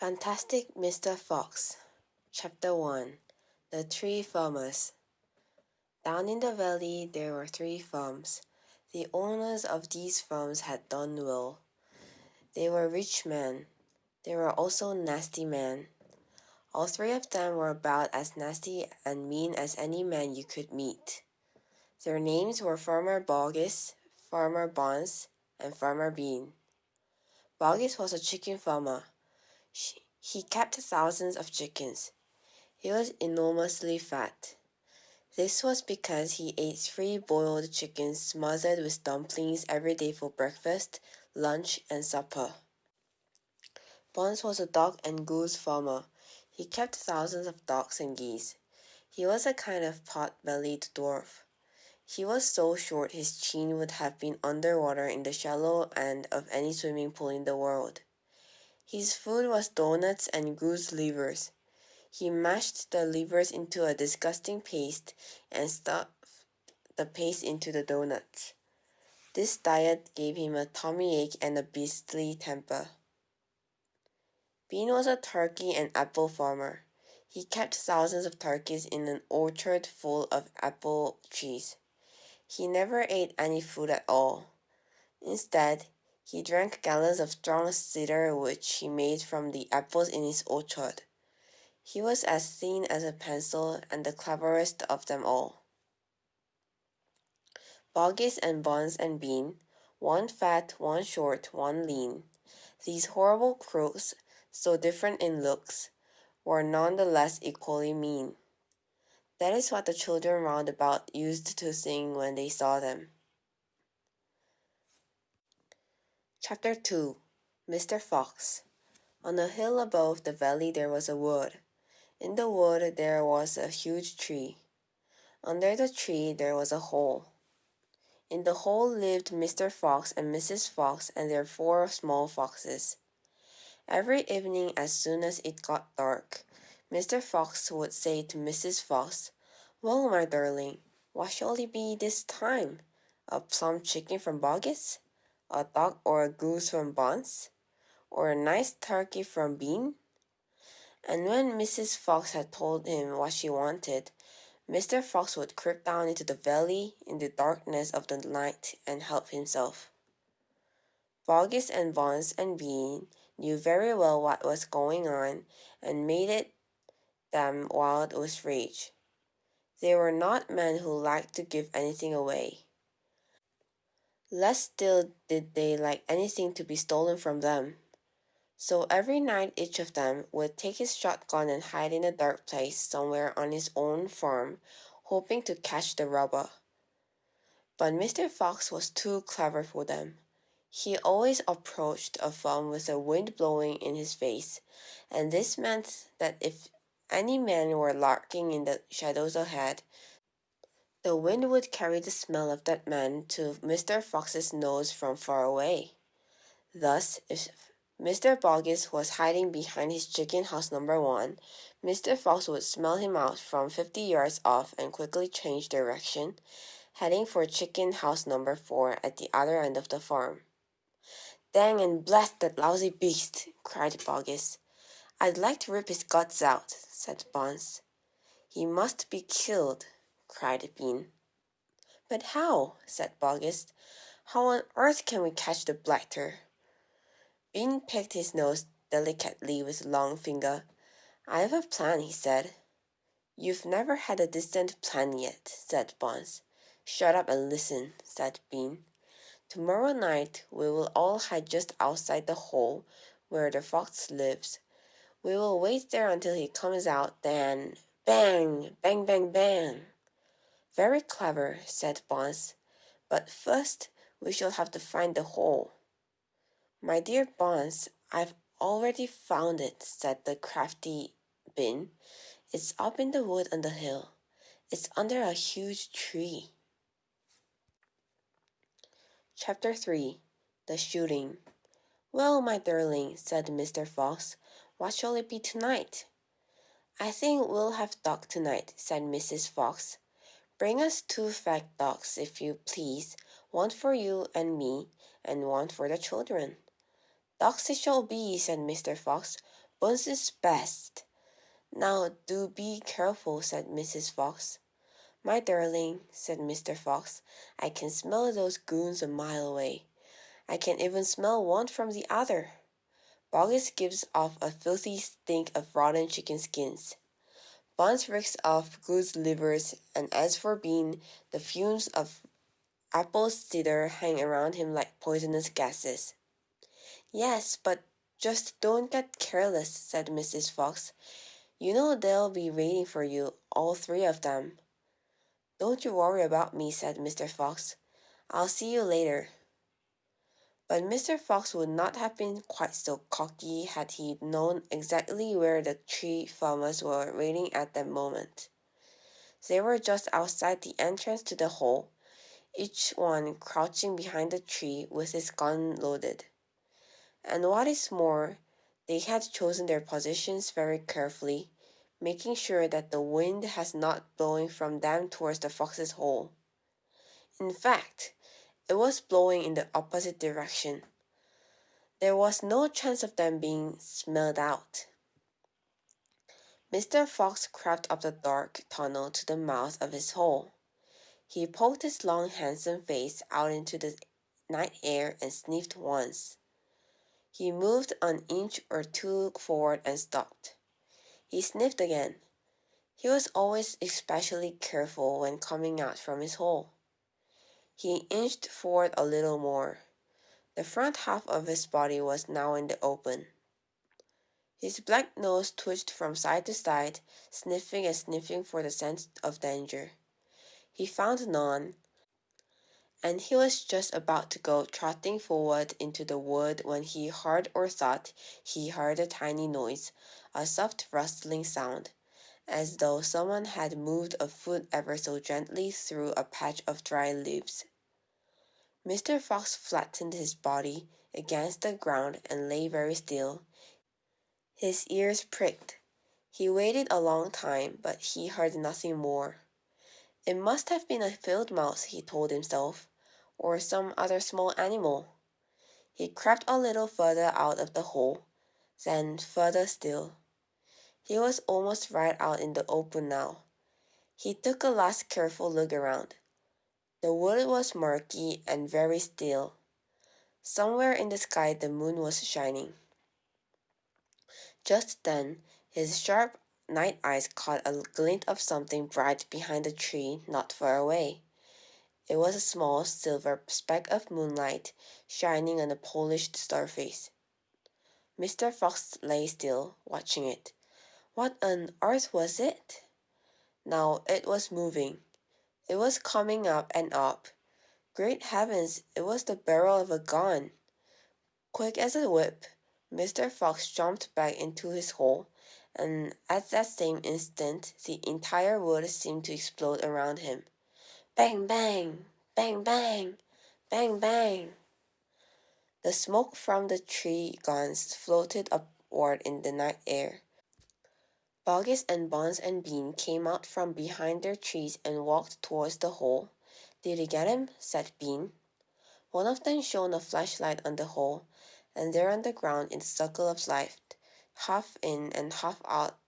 Fantastic Mr. Fox. Chapter 1. The Three Farmers. Down in the valley there were 3 farms. The owners of these farms had done well. They were rich men. They were also nasty men. All 3 of them were about as nasty and mean as any man you could meet. Their names were Farmer Boggis, Farmer Bonds, and Farmer Bean. Boggis was a chicken farmer. He kept thousands of chickens. He was enormously fat. This was because he ate 3 boiled chickens smothered with dumplings every day for breakfast, lunch, and supper. Bonds was a dog and goose farmer. He kept thousands of dogs and geese. He was a kind of pot-bellied dwarf. He was so short his chin would have been underwater in the shallow end of any swimming pool in the world. His food was doughnuts and goose livers. He mashed the livers into a disgusting paste and stuffed the paste into the doughnuts. This diet gave him a tummy ache and a beastly temper. Bean was a turkey and apple farmer. He kept thousands of turkeys in an orchard full of apple trees. He never ate any food at all. Instead, he drank gallons of strong cider which he made from the apples in his orchard. He was as thin as a pencil and the cleverest of them all. Boggis and Bonds and Bean, one fat, one short, one lean. These horrible crooks, so different in looks, were none the less equally mean. That is what the children round about used to sing when they saw them. Chapter 2. Mr. Fox. On a hill above the valley there was a wood. In the wood there was a huge tree. Under the tree there was a hole. In the hole lived Mr. Fox and Mrs. Fox and their 4 small foxes. Every evening as soon as it got dark, Mr. Fox would say to Mrs. Fox, "Well, my darling, what shall it be this time? A plump chicken from Boggis? A duck or a goose from Bonds? Or a nice turkey from Bean?" And when Mrs. Fox had told him what she wanted, Mr. Fox would creep down into the valley in the darkness of the night and help himself. Boggis and Bonds and Bean knew very well what was going on and made it them wild with rage. They were not men who liked to give anything away. Less still did they like anything to be stolen from them. So every night each of them would take his shotgun and hide in a dark place somewhere on his own farm, hoping to catch the robber. But Mr. Fox was too clever for them. He always approached a farm with the wind blowing in his face, and this meant that if any men were lurking in the shadows ahead, the wind would carry the smell of that man to Mr. Fox's nose from far away. Thus, if Mr. Boggis was hiding behind his chicken house number 1, Mr. Fox would smell him out from 50 yards off and quickly change direction, heading for chicken house number 4 at the other end of the farm. "Dang and blast that lousy beast!" cried Boggis. "I'd like to rip his guts out," said Bonds. "He must be killed," cried Bean. "But how?" said Boggis. "How on earth can we catch the blackter?" Bean picked his nose delicately with a long finger. "I have a plan," he said. "You've never had a decent plan yet," said Bonds. "Shut up and listen," said Bean. "Tomorrow night we will all hide just outside the hole where the fox lives. We will wait there until he comes out, then bang, bang, bang, bang." "Very clever," said Bonds. "But first we shall have to find the hole." "My dear Bonds, I've already found it," said the crafty Bean. "It's up in the wood on the hill. It's under a huge tree." Chapter 3. The Shooting. "Well, my darling," said Mr. Fox, "what shall it be tonight?" "I think we'll have duck tonight," said Mrs. Fox. "Bring us 2 fat ducks, if you please, one for you and me, and one for the children." "Ducks it shall be," said Mr. Fox, Buns is best. Now do be careful, said Mrs. Fox. My darling, said Mr. Fox, I can smell those goons a mile away. I can even smell one from the other. Boggis gives off a filthy stink of rotten chicken skins. Buns reeks of goose livers, and as for Bean, the fumes of apple cider hang around him like poisonous gases. Yes, but just don't get careless, said Mrs. Fox. You know they'll be waiting for you, all three of them. Don't you worry about me, said Mr. Fox. I'll see you later. But Mr. Fox would not have been quite so cocky had he known exactly where the three farmers were waiting at that moment. They were just outside the entrance to the hole, each one crouching behind the tree with his gun loaded. And what is more, they had chosen their positions very carefully, making sure that the wind has not blowing from them towards the fox's hole. In fact, it was blowing in the opposite direction. There was no chance of them being smelled out. Mr. Fox crept up the dark tunnel to the mouth of his hole. He poked his long, handsome face out into the night air and sniffed once. He moved an inch or two forward and stopped. He sniffed again. He was always especially careful when coming out from his hole. He inched forward a little more. The front half of his body was now in the open. His black nose twitched from side to side, sniffing and sniffing for the scent of danger. He found none, and he was just about to go trotting forward into the wood when he heard or thought he heard a tiny noise, a soft rustling sound, as though someone had moved a foot ever so gently through a patch of dry leaves. Mr. Fox flattened his body against the ground and lay very still. His ears pricked. He waited a long time, but he heard nothing more. It must have been a field mouse, he told himself, or some other small animal. He crept a little further out of the hole, then further still. He was almost right out in the open now. He took a last careful look around. The wood was murky and very still. Somewhere in the sky the moon was shining. Just then, his sharp night eyes caught a glint of something bright behind the tree not far away. It was a small silver speck of moonlight shining on a polished surface. Mr. Fox lay still, watching it. What on earth was it? Now it was moving. It was coming up and up. Great heavens, it was the barrel of a gun. Quick as a whip, Mr. Fox jumped back into his hole, and at that same instant the entire wood seemed to explode around him. Bang, bang! Bang, bang! Bang, bang! The smoke from the three guns floated upward in the night air. Boggis and Buns and Bean came out from behind their trees and walked towards the hole. Did you get him? Said Bean. One of them shone a flashlight on the hole, and there on the ground in the circle of light, half in and half out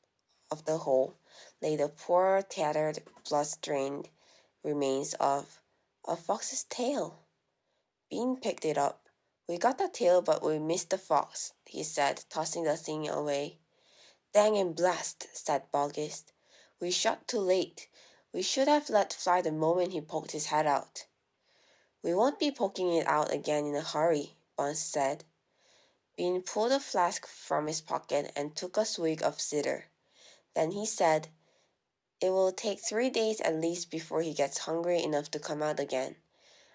of the hole, lay the poor, tattered, blood-stained remains of a fox's tail. Bean picked it up. We got the tail, but we missed the fox, he said, tossing the thing away. Dang and blast, said Boggis. We shot too late. We should have let fly the moment he poked his head out. We won't be poking it out again in a hurry, Buns said. Bean pulled a flask from his pocket and took a swig of cider. Then he said, It will take 3 days at least before he gets hungry enough to come out again.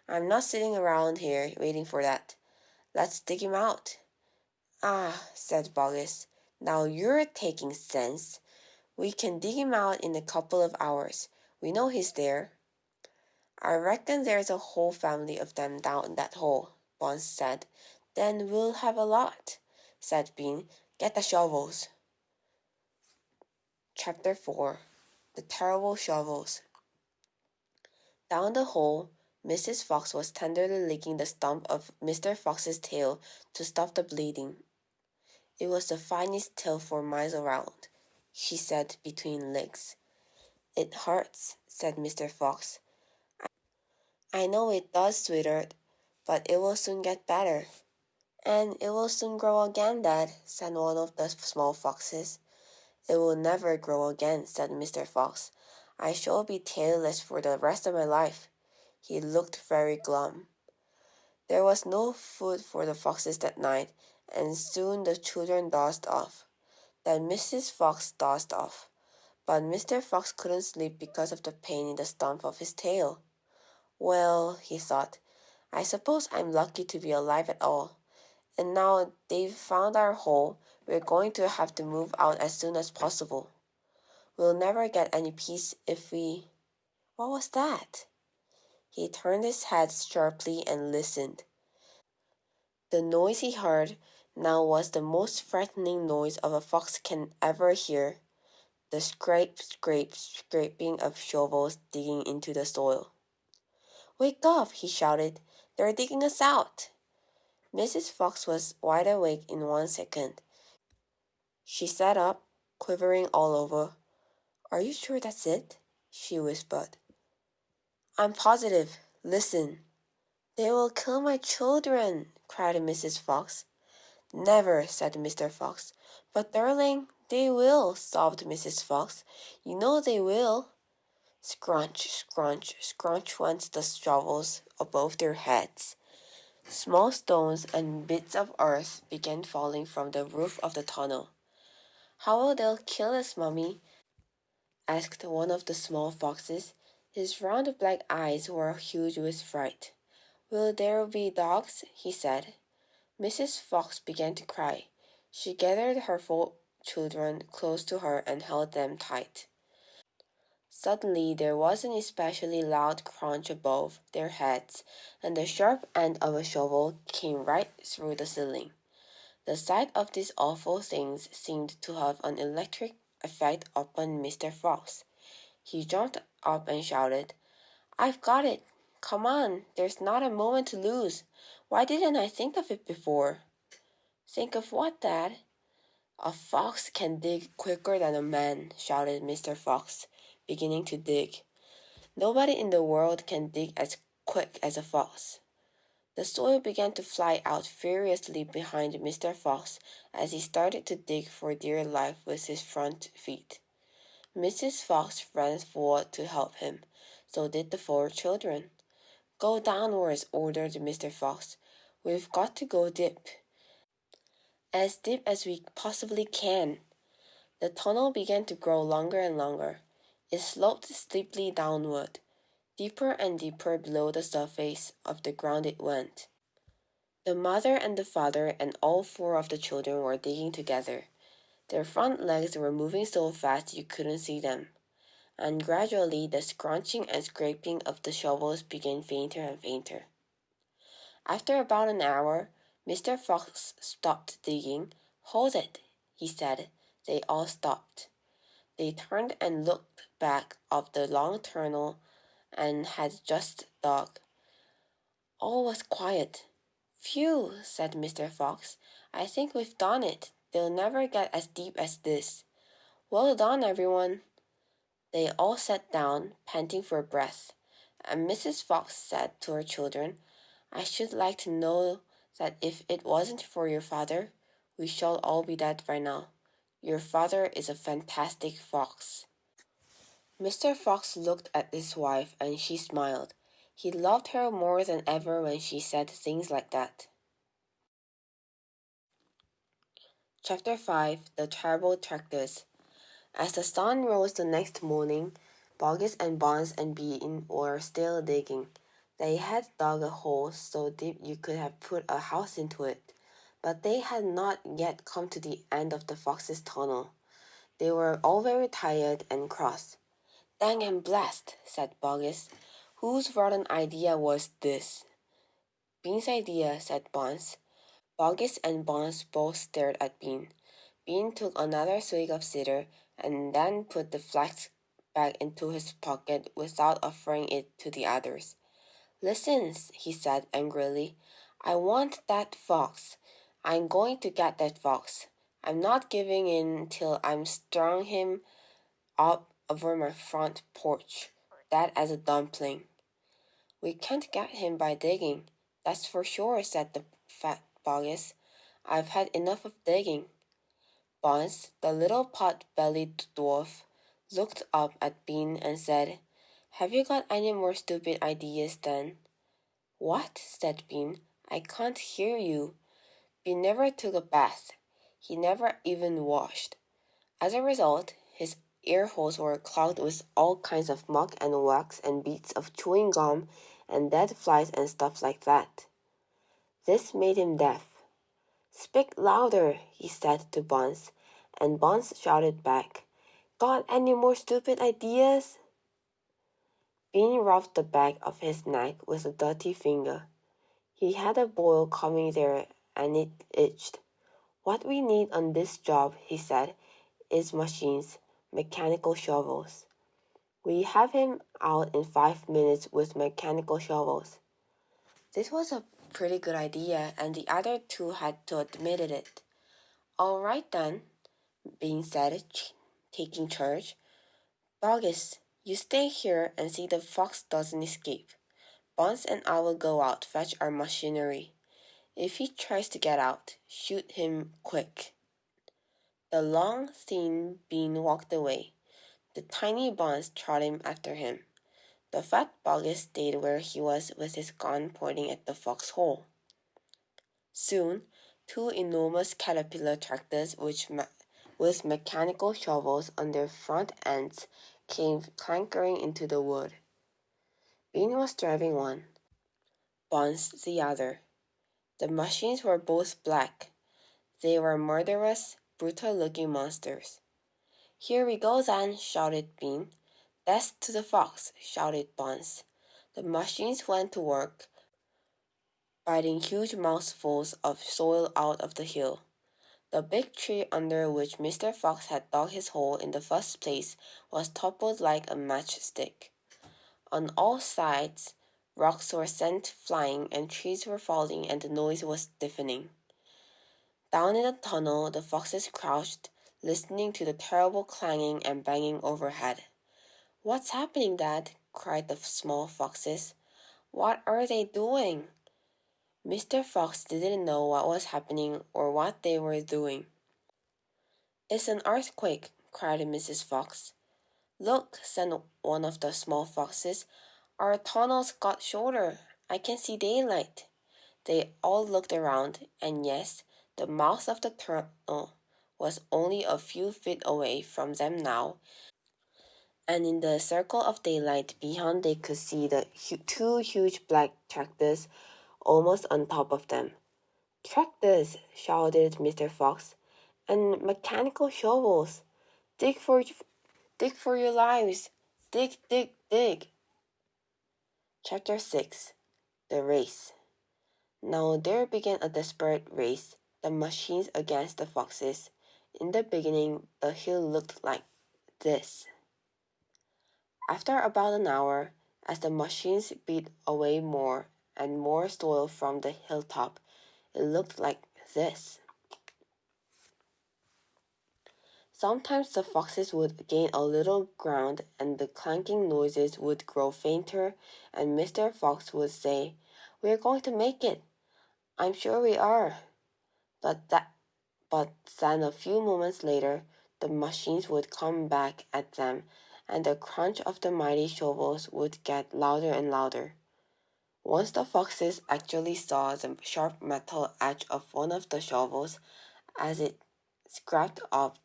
I'm not sitting around here waiting for that. Let's dig him out. Ah, said Boggis. Now you're taking sense. We can dig him out in a couple of hours. We know he's there. I reckon there's a whole family of them down that hole, Buns said. Then we'll have a lot, said Bean. Get the shovels. Chapter 4. The Terrible Shovels. Down the hole, Mrs. Fox was tenderly licking the stump of Mr. Fox's tail to stop the bleeding. It was the finest tail for miles around, she said between licks. It hurts, said Mr. Fox. I know it does, sweetheart, but it will soon get better. And it will soon grow again, Dad, said one of the small foxes. It will never grow again, said Mr. Fox. I shall be tailless for the rest of my life. He looked very glum. There was no food for the foxes that night, and soon the children dozed off. Then Mrs. Fox dozed off, but Mr. Fox couldn't sleep because of the pain in the stump of his tail. Well, he thought, I suppose I'm lucky to be alive at all. And now they've found our hole, we're going to have to move out as soon as possible. We'll never get any peace if we... What was that? He turned his head sharply and listened. The noise he heard now was the most frightening noise a fox can ever hear. The scraping of shovels digging into the soil. Wake up, he shouted. They're digging us out. Mrs. Fox was wide awake in 1 second. She sat up, quivering all over. Are you sure that's it? She whispered. I'm positive. Listen. They will kill my children, cried Mrs. Fox. Never, said Mr. Fox. But, darling, they will, sobbed Mrs. Fox. You know they will. Scrunch, scrunch, scrunch went the shovels above their heads. Small stones and bits of earth began falling from the roof of the tunnel. How will they kill us, Mummy? Asked one of the small foxes. His round black eyes were huge with fright. Will there be dogs? He said. Mrs. Fox began to cry. She gathered her 4 children close to her and held them tight. Suddenly there was an especially loud crunch above their heads, and the sharp end of a shovel came right through the ceiling. The sight of these awful things seemed to have an electric effect upon Mr. Fox. He jumped up and shouted, I've got it! Come on, there's not a moment to lose. Why didn't I think of it before? Think of what, Dad? A fox can dig quicker than a man, shouted Mr. Fox, beginning to dig. Nobody in the world can dig as quick as a fox. The soil began to fly out furiously behind Mr. Fox as he started to dig for dear life with his front feet. Mrs. Fox ran forward to help him. So did the 4 children. Go downwards, ordered Mr. Fox. We've got to go deep. As deep as we possibly can. The tunnel began to grow longer and longer. It sloped steeply downward. Deeper and deeper below the surface of the ground it went. The mother and the father and all 4 of the children were digging together. Their front legs were moving so fast you couldn't see them. And gradually the scrunching and scraping of the shovels began fainter and fainter. After about an hour, Mr. Fox stopped digging. Hold it, he said. They all stopped. They turned and looked back up the long tunnel and had just dug. All was quiet. Phew, said Mr. Fox. I think we've done it. They'll never get as deep as this. Well done, everyone. They all sat down, panting for breath, and Mrs. Fox said to her children, I should like to know that if it wasn't for your father, we shall all be dead by now. Your father is a fantastic fox. Mr. Fox looked at his wife and she smiled. He loved her more than ever when she said things like that. Chapter 5 The Terrible Tractors. As the sun rose the next morning, Boggis and Buns and Bean were still digging. They had dug a hole so deep you could have put a house into it, but they had not yet come to the end of the fox's tunnel. They were all very tired and cross. Dang and blast, said Boggis. Whose rotten idea was this? Bean's idea, said Buns. Boggis and Buns both stared at Bean. Bean took another swig of cider and then put the flask back into his pocket without offering it to the others. Listen, he said angrily. I want that fox. I'm going to get that fox. I'm not giving in till I'm strung him up over my front porch, that as a dumpling. We can't get him by digging, that's for sure, said the fat Boggis. I've had enough of digging. Buns, the little pot-bellied dwarf, looked up at Bean and said, Have you got any more stupid ideas then? What? Said Bean. I can't hear you. Bean never took a bath. He never even washed. As a result, his ear holes were clogged with all kinds of muck and wax and bits of chewing gum and dead flies and stuff like that. This made him deaf. Speak louder, he said to Buns, and Buns shouted back, Got any more stupid ideas? Bean rubbed the back of his neck with a dirty finger. He had a boil coming there and it itched. What we need on this job, he said, is machines, mechanical shovels. We have him out in 5 minutes with mechanical shovels. This was a pretty good idea, and the other two had to admit it. All right then, Bean said, taking charge. Boggis, you stay here and see the fox doesn't escape. Buns and I will go out, fetch our machinery. If he tries to get out, shoot him quick. The long, thin Bean walked away. The tiny Buns trotted after him. The fat Boggis stayed where he was with his gun pointing at the foxhole. Soon, two enormous caterpillar tractors with mechanical shovels on their front ends came clankering into the wood. Bean was driving one, Buns the other. The machines were both black. They were murderous, brutal-looking monsters. Here we go then, shouted Bean. Death to the fox, shouted Buns. The machines went to work, biting huge mouthfuls of soil out of the hill. The big tree under which Mr. Fox had dug his hole in the first place was toppled like a matchstick. On all sides, rocks were sent flying and trees were falling and the noise was deafening. Down in the tunnel, the foxes crouched, listening to the terrible clanging and banging overhead. What's happening, Dad? Cried the small foxes. What are they doing? Mr. Fox didn't know what was happening or what they were doing. It's an earthquake, cried Mrs. Fox. Look, said one of the small foxes. Our tunnels got shorter. I can see daylight. They all looked around, and yes, the mouth of the tunnel was only a few feet away from them now, and in the circle of daylight beyond they could see the two huge black tractors almost on top of them. Tractors, shouted Mr. Fox, and mechanical shovels. Dig for your lives. Dig, dig, dig. Chapter 6. The Race. Now there began a desperate race, the machines against the foxes. In the beginning, the hill looked like this. After about an hour, as the machines beat away more and more soil from the hilltop, it looked like this. Sometimes the foxes would gain a little ground and the clanking noises would grow fainter and Mr. Fox would say, "We're going to make it. I'm sure we are." But then a few moments later, the machines would come back at them and the crunch of the mighty shovels would get louder and louder. Once the foxes actually saw the sharp metal edge of one of the shovels as it scraped up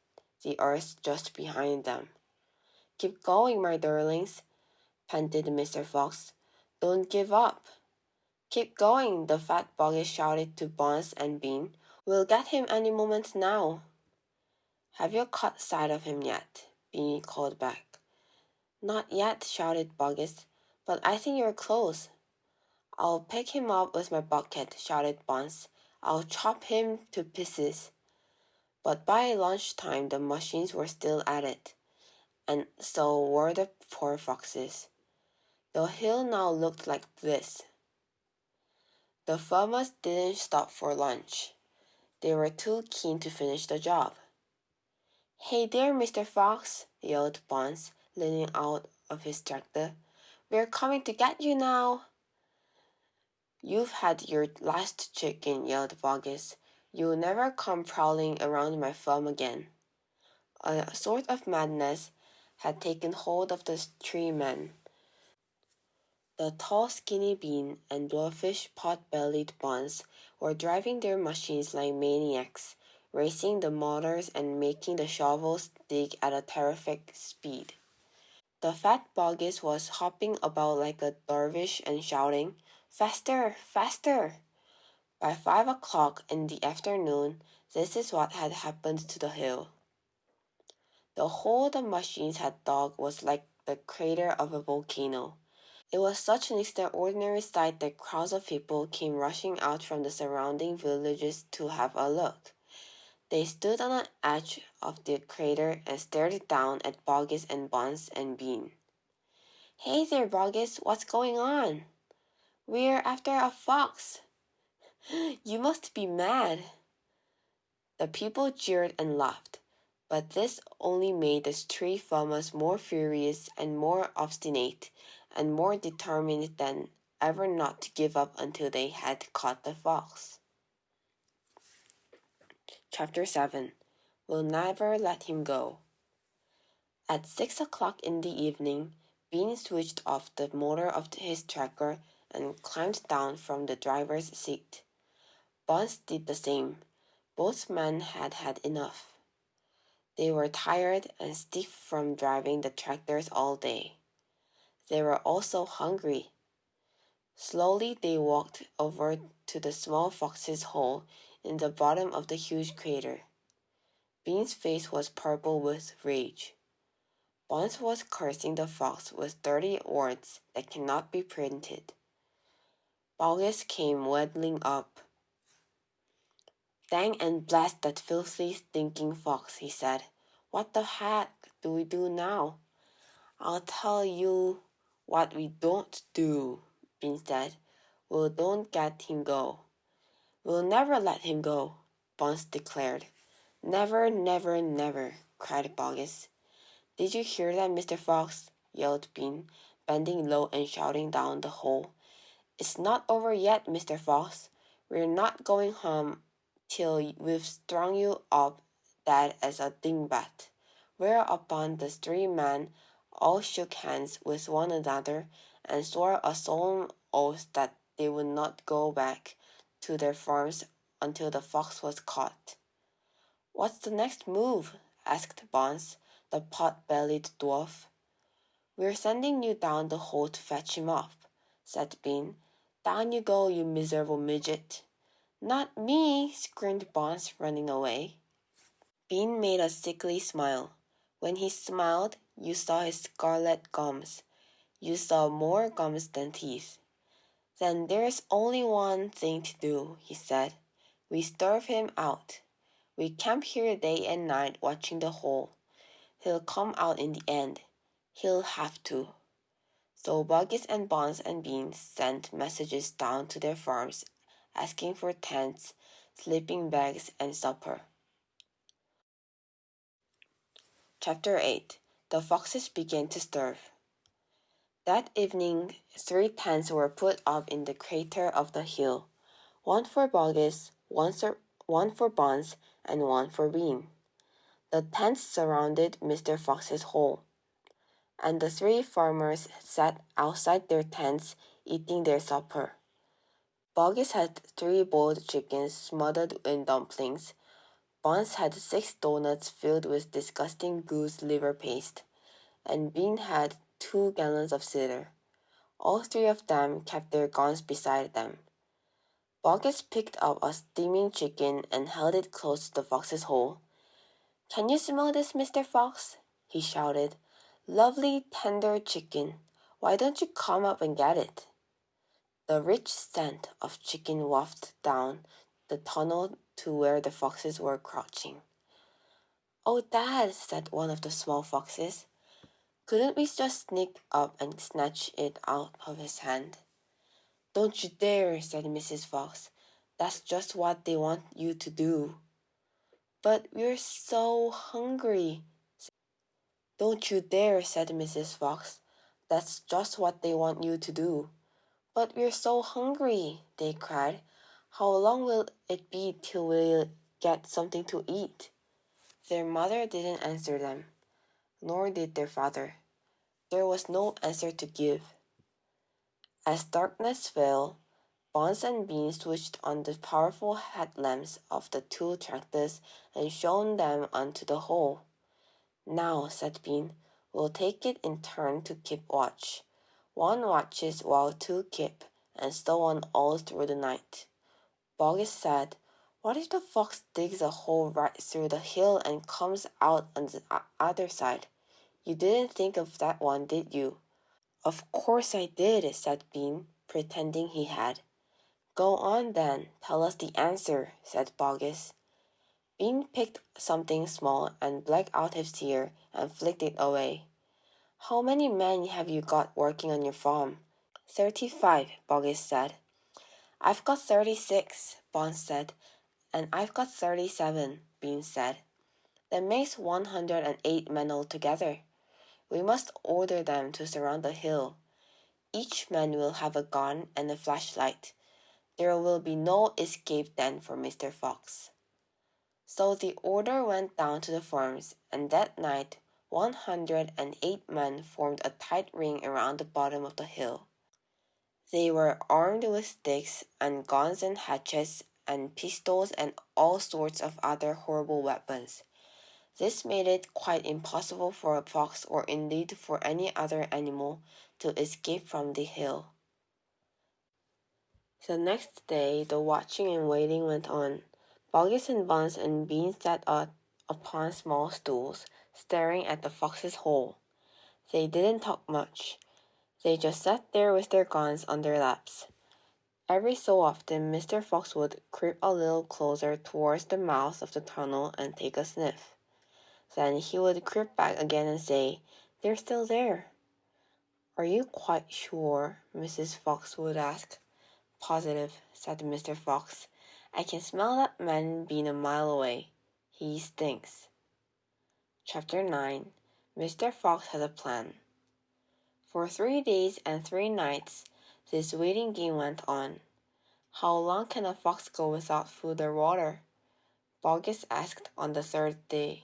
the earth just behind them. "Keep going, my darlings," panted Mr. Fox. "Don't give up." "Keep going," the fat Boggis shouted to Buns and Bean. "We'll get him any moment now." "Have you caught sight of him yet?" Bean called back. "Not yet," shouted Boggis, "but I think you're close." "I'll pick him up with my bucket," shouted Buns. "I'll chop him to pieces." But by lunchtime the machines were still at it, and so were the poor foxes. The hill now looked like this. The farmers didn't stop for lunch. They were too keen to finish the job. "Hey there, Mr. Fox," yelled Buns, leaning out of his tractor. "We're coming to get you now." "You've had your last chicken," yelled Boggis. "You'll never come prowling around my farm again." A sort of madness had taken hold of the three men. The tall skinny Bean and dwarfish pot-bellied Buns were driving their machines like maniacs, racing the motors and making the shovels dig at a terrific speed. The fat Boggis was hopping about like a dervish and shouting, "Faster! Faster!" By 5 o'clock in the afternoon, this is what had happened to the hill. The hole the machines had dug was like the crater of a volcano. It was such an extraordinary sight that crowds of people came rushing out from the surrounding villages to have a look. They stood on the edge of the crater and stared down at Boggis and Buns and Bean. "Hey there, Boggis, what's going on?" "We're after a fox." "You must be mad." The people jeered and laughed, but this only made the three farmers more furious and more obstinate and more determined than ever not to give up until they had caught the fox. Chapter 7. We'll Never Let Him Go. At 6 o'clock in the evening, Bean switched off the motor of his tractor and climbed down from the driver's seat. Buns did the same. Both men had had enough. They were tired and stiff from driving the tractors all day. They were also hungry. Slowly they walked over to the small fox's hole in the bottom of the huge crater. Bean's face was purple with rage. Buns was cursing the fox with dirty words that cannot be printed. Boggis came waddling up. "Dang and blast that filthy, stinking fox," he said. "What the heck do we do now?" "I'll tell you what we don't do," Bean said. "We don't get him go." "We'll never let him go," Buns declared. "Never, never, never," cried Boggis. "Did you hear that, Mr. Fox?" yelled Bean, bending low and shouting down the hole. "It's not over yet, Mr. Fox. We're not going home till we've strung you up dead as a dingbat." Whereupon the three men all shook hands with one another and swore a solemn oath that they would not go back to their farms until the fox was caught. "What's the next move?" asked Buns, the pot-bellied dwarf. "We're sending you down the hole to fetch him up," said Bean. "Down you go, you miserable midget." "Not me!" screamed Buns, running away. Bean made a sickly smile. When he smiled, you saw his scarlet gums. You saw more gums than teeth. "Then there's only one thing to do," he said. "We starve him out. We camp here day and night watching the hole. He'll come out in the end. He'll have to." So Boggis and Buns and Bean sent messages down to their farms asking for tents, sleeping bags, and supper. Chapter 8. The Foxes Began to Starve. That evening 3 tents were put up in the crater of the hill, one for Boggis, one for Buns, and one for Bean. The tents surrounded Mr. Fox's hole, and the 3 farmers sat outside their tents eating their supper. Boggis had 3 boiled chickens smothered in dumplings. Buns had 6 donuts filled with disgusting goose liver paste, and Bean had 2 gallons of cider. All 3 of them kept their guns beside them. Boggis picked up a steaming chicken and held it close to the fox's hole. "Can you smell this, Mr. Fox?" he shouted. "Lovely, tender chicken. Why don't you come up and get it?" The rich scent of chicken wafted down the tunnel to where the foxes were crouching. "Oh, Dad," said one of the small foxes. "Couldn't we just sneak up and snatch it out of his hand?" "Don't you dare," said Mrs. Fox. That's just what they want you to do. But we're so hungry. Don't you dare, said Mrs. Fox. That's just what they want you to do. But we're so hungry, they cried. How long will it be till we get something to eat? Their mother didn't answer them, nor did their father. There was no answer to give. As darkness fell, Buns and Beans switched on the powerful headlamps of the two tractors and shone them onto the hole. Now, said Bean, we'll take it in turn to keep watch. One watches while two keep, and so on all through the night. Boggis said, what if the fox digs a hole right through the hill and comes out on the other side? You didn't think of that one, did you? Of course I did, said Bean, pretending he had. Go on then, tell us the answer, said Boggis. Bean picked something small and black out his ear and flicked it away. How many men have you got working on your farm? 35, Boggis said. I've got 36, Bond said. And I've got 37, Bean said. That makes 108 men altogether. We must order them to surround the hill. Each man will have a gun and a flashlight. There will be no escape then for Mr. Fox. So the order went down to the farms, and that night 108 men formed a tight ring around the bottom of the hill. They were armed with sticks and guns and hatchets and pistols and all sorts of other horrible weapons. This made it quite impossible for a fox or indeed for any other animal to escape from the hill. The next day the watching and waiting went on. Boggis and Buns and Beans sat up upon small stools, staring at the fox's hole. They didn't talk much. They just sat there with their guns on their laps. Every so often Mr. Fox would creep a little closer towards the mouth of the tunnel and take a sniff. Then he would creep back again and say, They're still there. Are you quite sure? Mrs. Fox would ask. Positive, said Mr. Fox. I can smell that man being a mile away. He stinks. Chapter 9. Mr. Fox Has a Plan. For 3 days and 3 nights, this waiting game went on. How long can a fox go without food or water? Boggis asked on the 3rd day.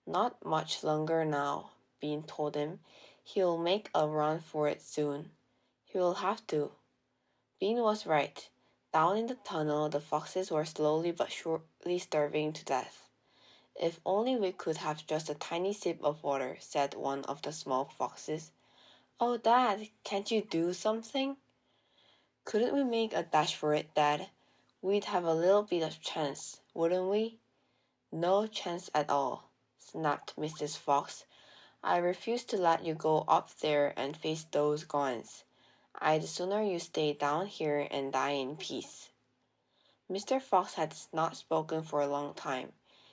Not much longer now, Bean told him. He'll make a run for it soon. He will have to. Bean was right. Down in the tunnel the foxes were slowly but surely starving to death. If only we could have just a tiny sip of water, said one of the small foxes. Oh, Dad, can't you do something? Couldn't we make a dash for it, Dad? We'd have a little bit of chance, wouldn't we? No chance at all, snapped Mrs. Fox. I refuse to let you go up there and face those guns. I'd sooner you stay down here and die in peace. Mr. Fox had not spoken for a long time.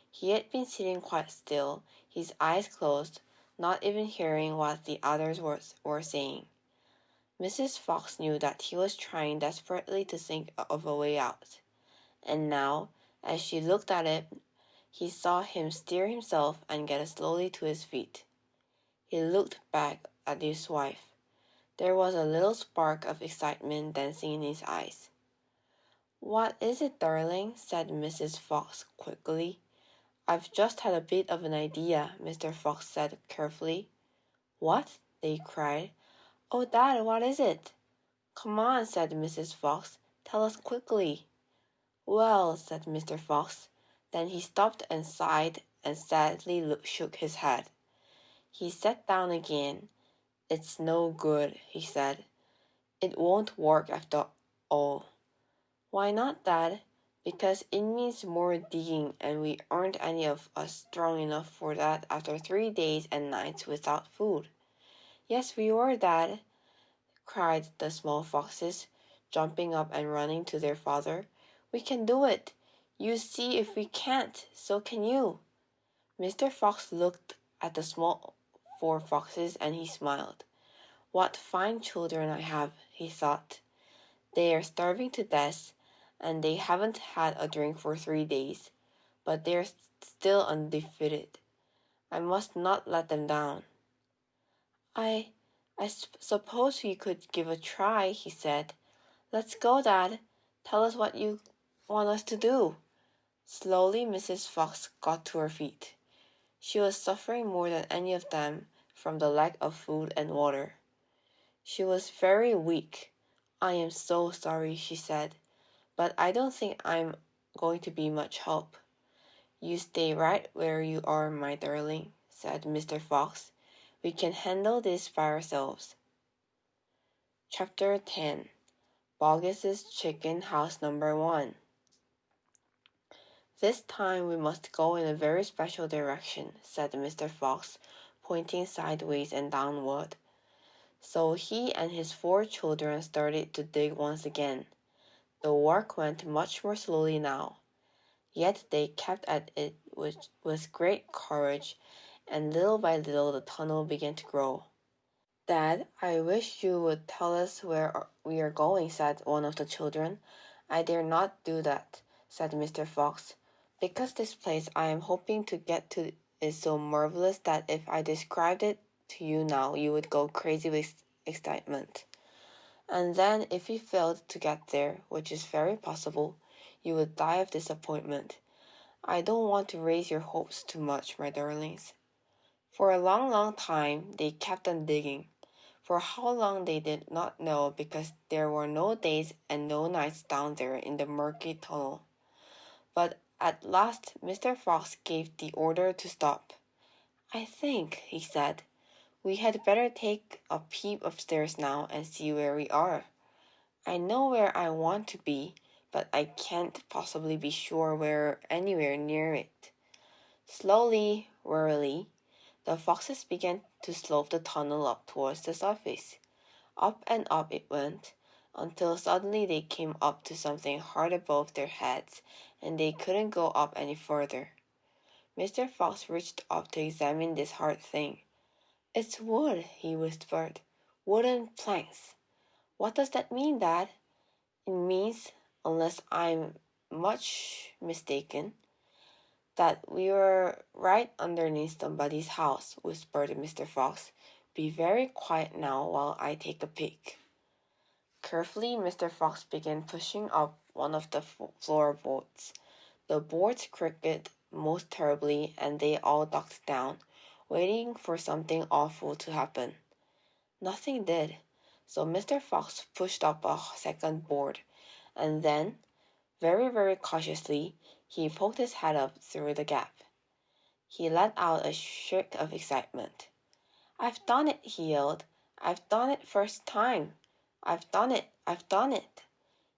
He had been sitting quite still, his eyes closed, not even hearing what the others were saying. Mrs. Fox knew that he was trying desperately to think of a way out. And now, as she looked at it, he saw him steer himself and get slowly to his feet. He looked back at his wife. There was a little spark of excitement dancing in his eyes. What is it, darling? Said Mrs. Fox quickly. I've just had a bit of an idea, Mr. Fox said carefully. What? They cried. Oh, Dad, what is it? Come on, said Mrs. Fox. Tell us quickly. Well, said Mr. Fox. Then he stopped and sighed and sadly shook his head. He sat down again. It's no good, he said. It won't work after all. Why not, Dad? Because it means more digging and we aren't any of us strong enough for that after 3 days and nights without food. Yes, we are, Dad, cried the small foxes, jumping up and running to their father. We can do it. You see if we can't, so can you. Mr. Fox looked at the small 4 foxes and he smiled. What fine children I have, he thought. They are starving to death, and they haven't had a drink for 3 days, but they're still undefeated. I must not let them down. I suppose we could give a try, he said. Let's go, Dad. Tell us what you want us to do. Slowly, Mrs. Fox got to her feet. She was suffering more than any of them from the lack of food and water. She was very weak. I am so sorry, she said, but I don't think I'm going to be much help. You stay right where you are, my darling, said Mr. Fox. We can handle this by ourselves. Chapter 10. Boggis's Chicken House Number 1. This time we must go in a very special direction, said Mr. Fox, pointing sideways and downward. So he and his 4 children started to dig once again. The work went much more slowly now, yet they kept at it with great courage, and little by little the tunnel began to grow. Dad, I wish you would tell us where we are going, said one of the children. I dare not do that, said Mr. Fox, because this place I am hoping to get to is so marvelous that if I described it to you now, you would go crazy with excitement. And then if you failed to get there, which is very possible, you would die of disappointment. I don't want to raise your hopes too much, my darlings. For a long, long time, they kept on digging. For how long they did not know, because there were no days and no nights down there in the murky tunnel. But at last Mr. Fox gave the order to stop. I think, he said, we had better take a peep upstairs now and see where we are. I know where I want to be, but I can't possibly be sure we're anywhere near it. Slowly, warily, the foxes began to slope the tunnel up towards the surface. Up and up it went, until suddenly they came up to something hard above their heads, and they couldn't go up any further. Mr. Fox reached up to examine this hard thing. It's wood, he whispered. Wooden planks. What does that mean, Dad? It means, unless I'm much mistaken, that we were right underneath somebody's house, whispered Mr. Fox. Be very quiet now while I take a peek. Carefully, Mr. Fox began pushing up one of the floorboards. The boards creaked most terribly, and they all ducked down, waiting for something awful to happen. Nothing did, so Mr. Fox pushed up a second board, and then, very, very cautiously, he poked his head up through the gap. He let out a shriek of excitement. I've done it, he yelled. I've done it first time. I've done it. I've done it.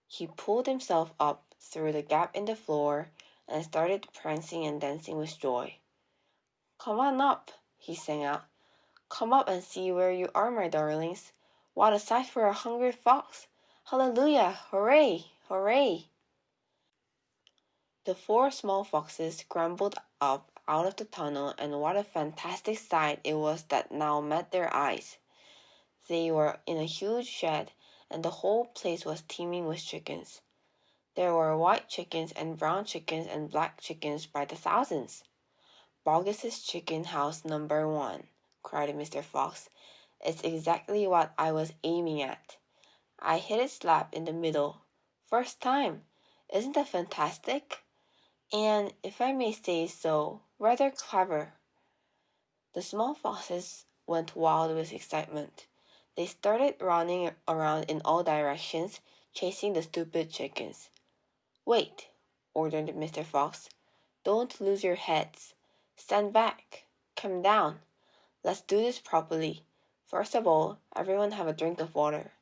He pulled himself up through the gap in the floor and started prancing and dancing with joy. Come on up, he sang out. Come up and see where you are, my darlings. What a sight for a hungry fox! Hallelujah! Hooray! Hooray! The 4 small foxes scrambled up out of the tunnel, and what a fantastic sight it was that now met their eyes. They were in a huge shed, and the whole place was teeming with chickens. There were white chickens and brown chickens and black chickens by the thousands. Boggis's Chicken House Number 1, cried Mr. Fox. It's exactly what I was aiming at. I hit it slap in the middle. First time. Isn't that fantastic? And, if I may say so, rather clever. The small foxes went wild with excitement. They started running around in all directions, chasing the stupid chickens. Wait, ordered Mr. Fox. Don't lose your heads. Stand back. Come down. Let's do this properly. First of all, everyone have a drink of water.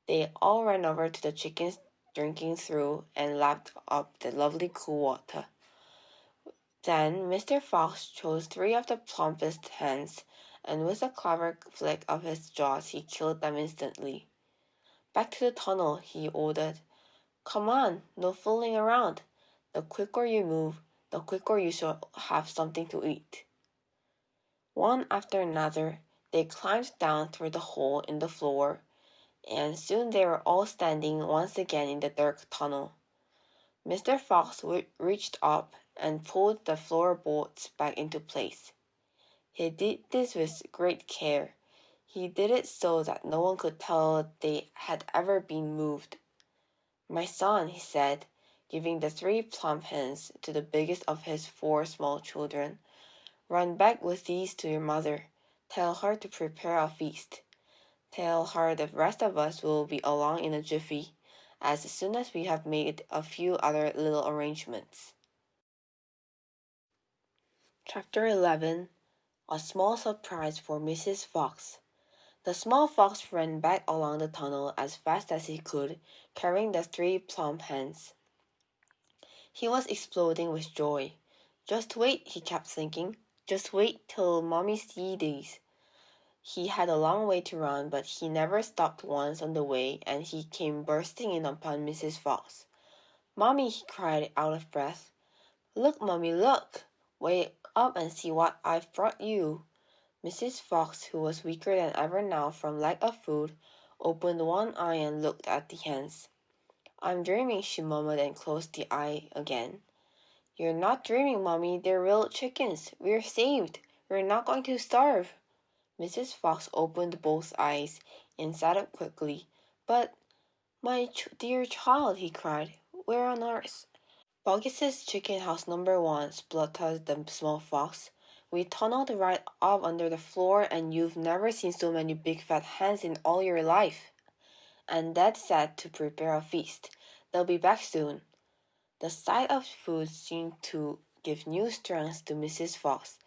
They all ran over to the chickens drinking through and lapped up the lovely cool water. Then Mr. Fox chose 3 of the plumpest hens, and with a clever flick of his jaws he killed them instantly. Back to the tunnel, he ordered. Come on, no fooling around. The quicker you move, the quicker you shall have something to eat. One after another, they climbed down through the hole in the floor, and soon they were all standing once again in the dark tunnel. Mr. Fox reached up and pulled the floorboards back into place. He did this with great care. He did it so that no one could tell they had ever been moved. "My son," he said, giving the 3 plump hens to the biggest of his 4 small children, "run back with these to your mother. Tell her to prepare a feast. Tell her the rest of us will be along in a jiffy, as soon as we have made a few other little arrangements." Chapter 11. A Small Surprise for Mrs. Fox. The small fox ran back along the tunnel as fast as he could, carrying the 3 plump hens. He was exploding with joy. "Just wait," he kept thinking. "Just wait till Mommy sees these." He had a long way to run, but he never stopped once on the way, and he came bursting in upon Mrs. Fox. "Mommy," he cried, out of breath. "Look, Mommy, look! Wake up and see what I've brought you." Mrs. Fox, who was weaker than ever now from lack of food, opened one eye and looked at the hens. "I'm dreaming," she murmured and closed the eye again. "You're not dreaming, Mommy. They're real chickens. We're saved. We're not going to starve." Mrs. Fox opened both eyes and sat up quickly. "But, my dear child," he cried, "where on earth—" "Boggis's chicken house number 1, spluttered the small fox. "We tunneled right up under the floor, and you've never seen so many big fat hens in all your life." And Dad said to prepare a feast. They'll be back soon. The sight of food seemed to give new strength to Mrs. Fox.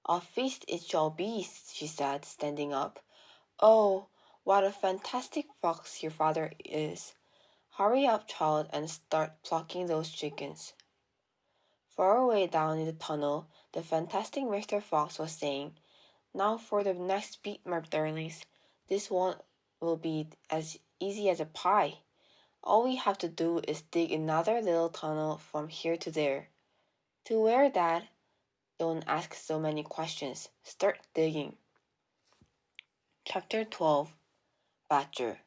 "A feast it shall be," she said, standing up. "Oh, what a fantastic fox your father is! Hurry up, child, and start plucking those chickens." Far away down in the tunnel, the fantastic Mr. Fox was saying, "Now for the next beat, my darlings. This one will be as easy as a pie. All we have to do is dig another little tunnel from here to there." "To where, Dad?" "Don't ask so many questions. Start digging." Chapter 12. Badger.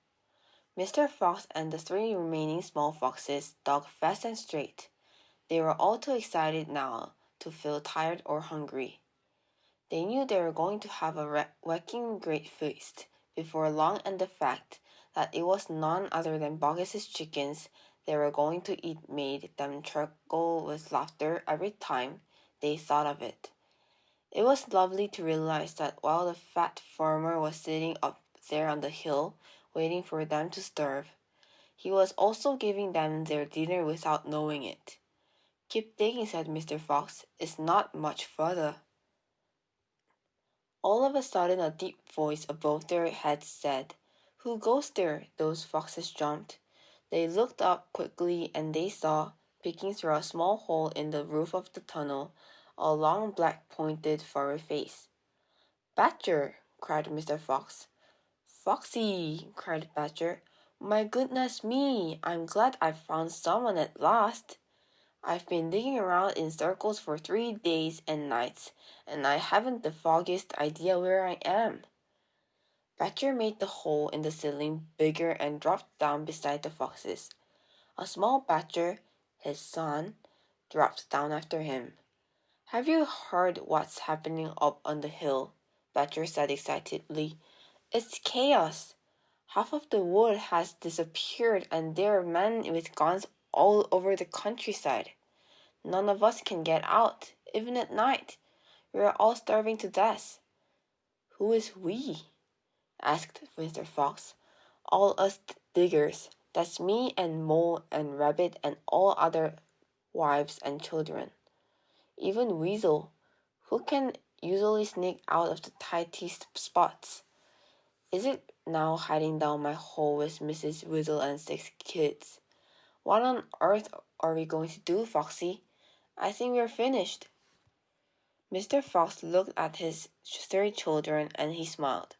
Mr. Fox and the 3 remaining small foxes dug fast and straight. They were all too excited now to feel tired or hungry. They knew they were going to have a whacking great feast before long, and the fact that it was none other than Boggis's chickens they were going to eat made them chuckle with laughter every time they thought of it. It was lovely to realize that while the fat farmer was sitting up there on the hill waiting for them to starve, he was also giving them their dinner without knowing it. "Keep digging," said Mr. Fox. "It's not much further." All of a sudden a deep voice above their heads said, "Who goes there?" Those foxes jumped. They looked up quickly, and they saw, peeking through a small hole in the roof of the tunnel, a long black pointed furry face. "Badger!" cried Mr. Fox. "Foxy!" cried Badger. "My goodness me! I'm glad I've found someone at last. I've been digging around in circles for 3 days and nights, and I haven't the foggiest idea where I am." Badger made the hole in the ceiling bigger and dropped down beside the foxes. A small badger, his son, dropped down after him. "Have you heard what's happening up on the hill?" Badger said excitedly. "It's chaos. Half of the wood has disappeared, and there are men with guns all over the countryside. None of us can get out, even at night. We are all starving to death." "Who is we?" asked Mr. Fox. "All us diggers. That's me and Mole and Rabbit and all other wives and children. Even Weasel, who can usually sneak out of the tightest spots. Is it now hiding down my hole with Mrs. Weasel and 6 kids. What on earth are we going to do, Foxy? I think we're finished." Mr. Fox looked at his 3 children and he smiled.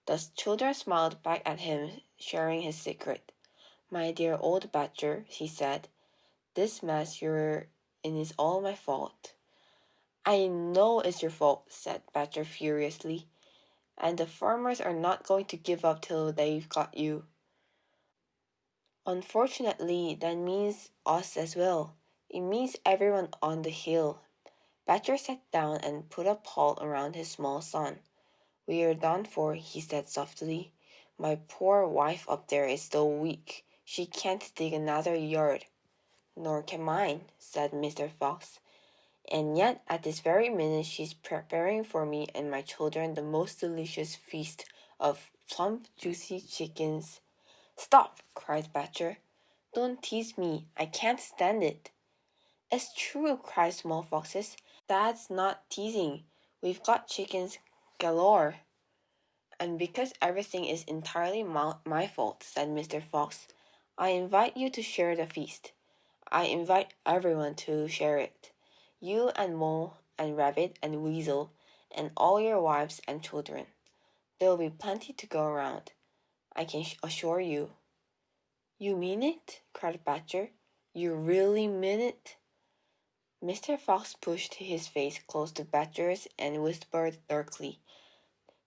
The children smiled back at him, sharing his secret. "My dear old Badger," he said, "this mess you're in is all my fault." "I know it's your fault," said Badger furiously. and the farmers are not going to give up till they've got you. Unfortunately, that means us as well. It means everyone on the hill. Badger sat down and put a paw around his small son. We are done for, he said softly. My poor wife up there is so weak. She can't dig another yard. Nor can mine, said Mr. Fox. And yet at this very minute she's preparing for me and my children the most delicious feast of plump, juicy chickens. Stop! cried Badger. Don't tease me. I can't stand it. It's true, cried Small Foxes. That's not teasing. We've got chickens galore. And because everything is entirely my fault, said Mr. Fox, I invite you to share the feast. I invite everyone to share it. You and Mole and Rabbit and Weasel and all your wives and children. There'll be plenty to go around, I can assure you. You mean it? Cried Badger. You really mean it? Mr. Fox pushed his face close to Badger's and whispered darkly,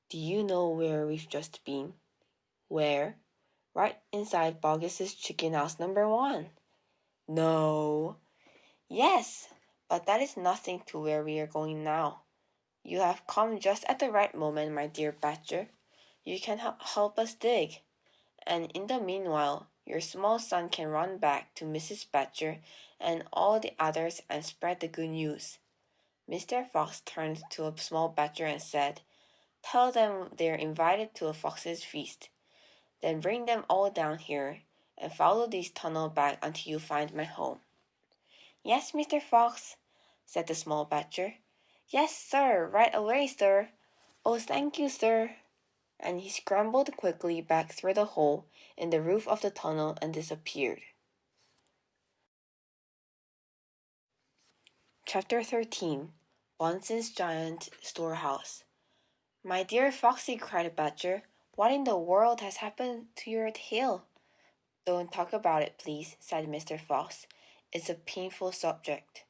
Do you know where we've just been? Where? Right inside Boggis's chicken house number 1. No. Yes, but that is nothing to where we are going now. You have come just at the right moment, my dear Badger. You can help us dig. And in the meanwhile, your small son can run back to Mrs. Badger and all the others and spread the good news. Mr. Fox turned to a small badger and said, Tell them they're invited to a fox's feast. Then bring them all down here and follow this tunnel back until you find my home. Yes, Mr. Fox, said the small badger. Yes, sir, right away, sir. Oh, thank you, sir. And he scrambled quickly back through the hole in the roof of the tunnel and disappeared. Chapter 13. Bunsen's Giant Storehouse. My dear Foxy, cried Badger, what in the world has happened to your tail? Don't talk about it, please, said Mr. Fox. It's a painful subject.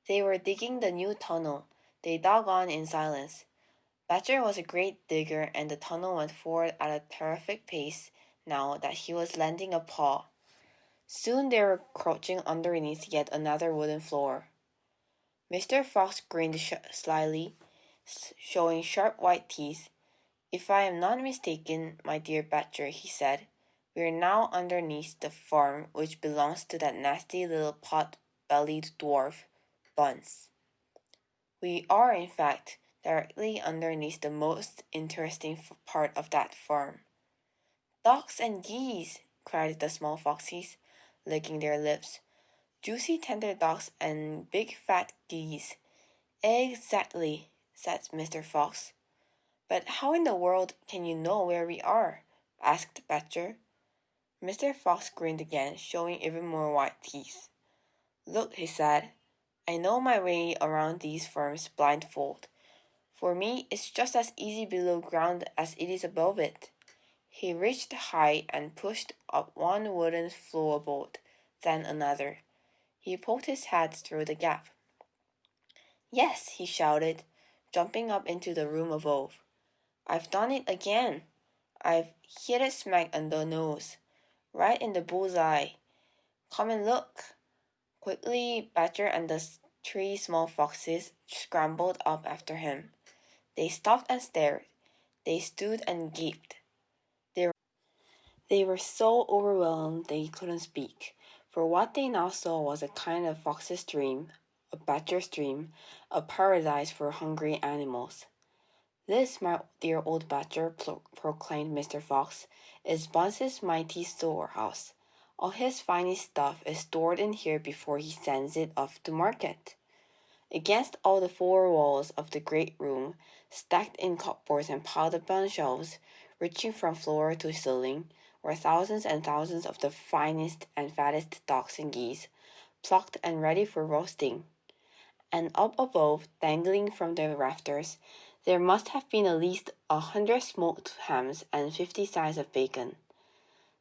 They were digging the new tunnel. They dug on in silence. Badger was a great digger, and the tunnel went forward at a terrific pace now that he was lending a paw. Soon they were crouching underneath yet another wooden floor. Mr. Fox grinned slyly, showing sharp white teeth. If I am not mistaken, my dear Badger, he said, we are now underneath the farm which belongs to that nasty little pot-bellied dwarf, Buns. We are, in fact, directly underneath the most interesting part of that farm. Ducks and geese, cried the small foxes, licking their lips. Juicy tender ducks and big fat geese. Exactly, said Mr. Fox. But how in the world can you know where we are? Asked Badger. Mr. Fox grinned again, showing even more white teeth. Look, he said, I know my way around these farms blindfold. For me, it's just as easy below ground as it is above it. He reached high and pushed up one wooden floorboard, then another. He poked his head through the gap. Yes, he shouted, jumping up into the room above. I've done it again. I've hit it smack on the nose, right in the bull's-eye. Come and look. Quickly, Badger and the 3 small foxes scrambled up after him. They stopped and stared. They stood and gaped. They were so overwhelmed they couldn't speak, for what they now saw was a kind of fox's dream, a badger's dream, a paradise for hungry animals. This, my dear old Badger, proclaimed Mr. Fox, is Bunce's mighty storehouse. All his finest stuff is stored in here before he sends it off to market. Against all the 4 walls of the great room, stacked in cupboards and piled up on shelves, reaching from floor to ceiling, were thousands and thousands of the finest and fattest ducks and geese, plucked and ready for roasting. And up above, dangling from the rafters, there must have been at least 100 smoked hams and 50 sides of bacon.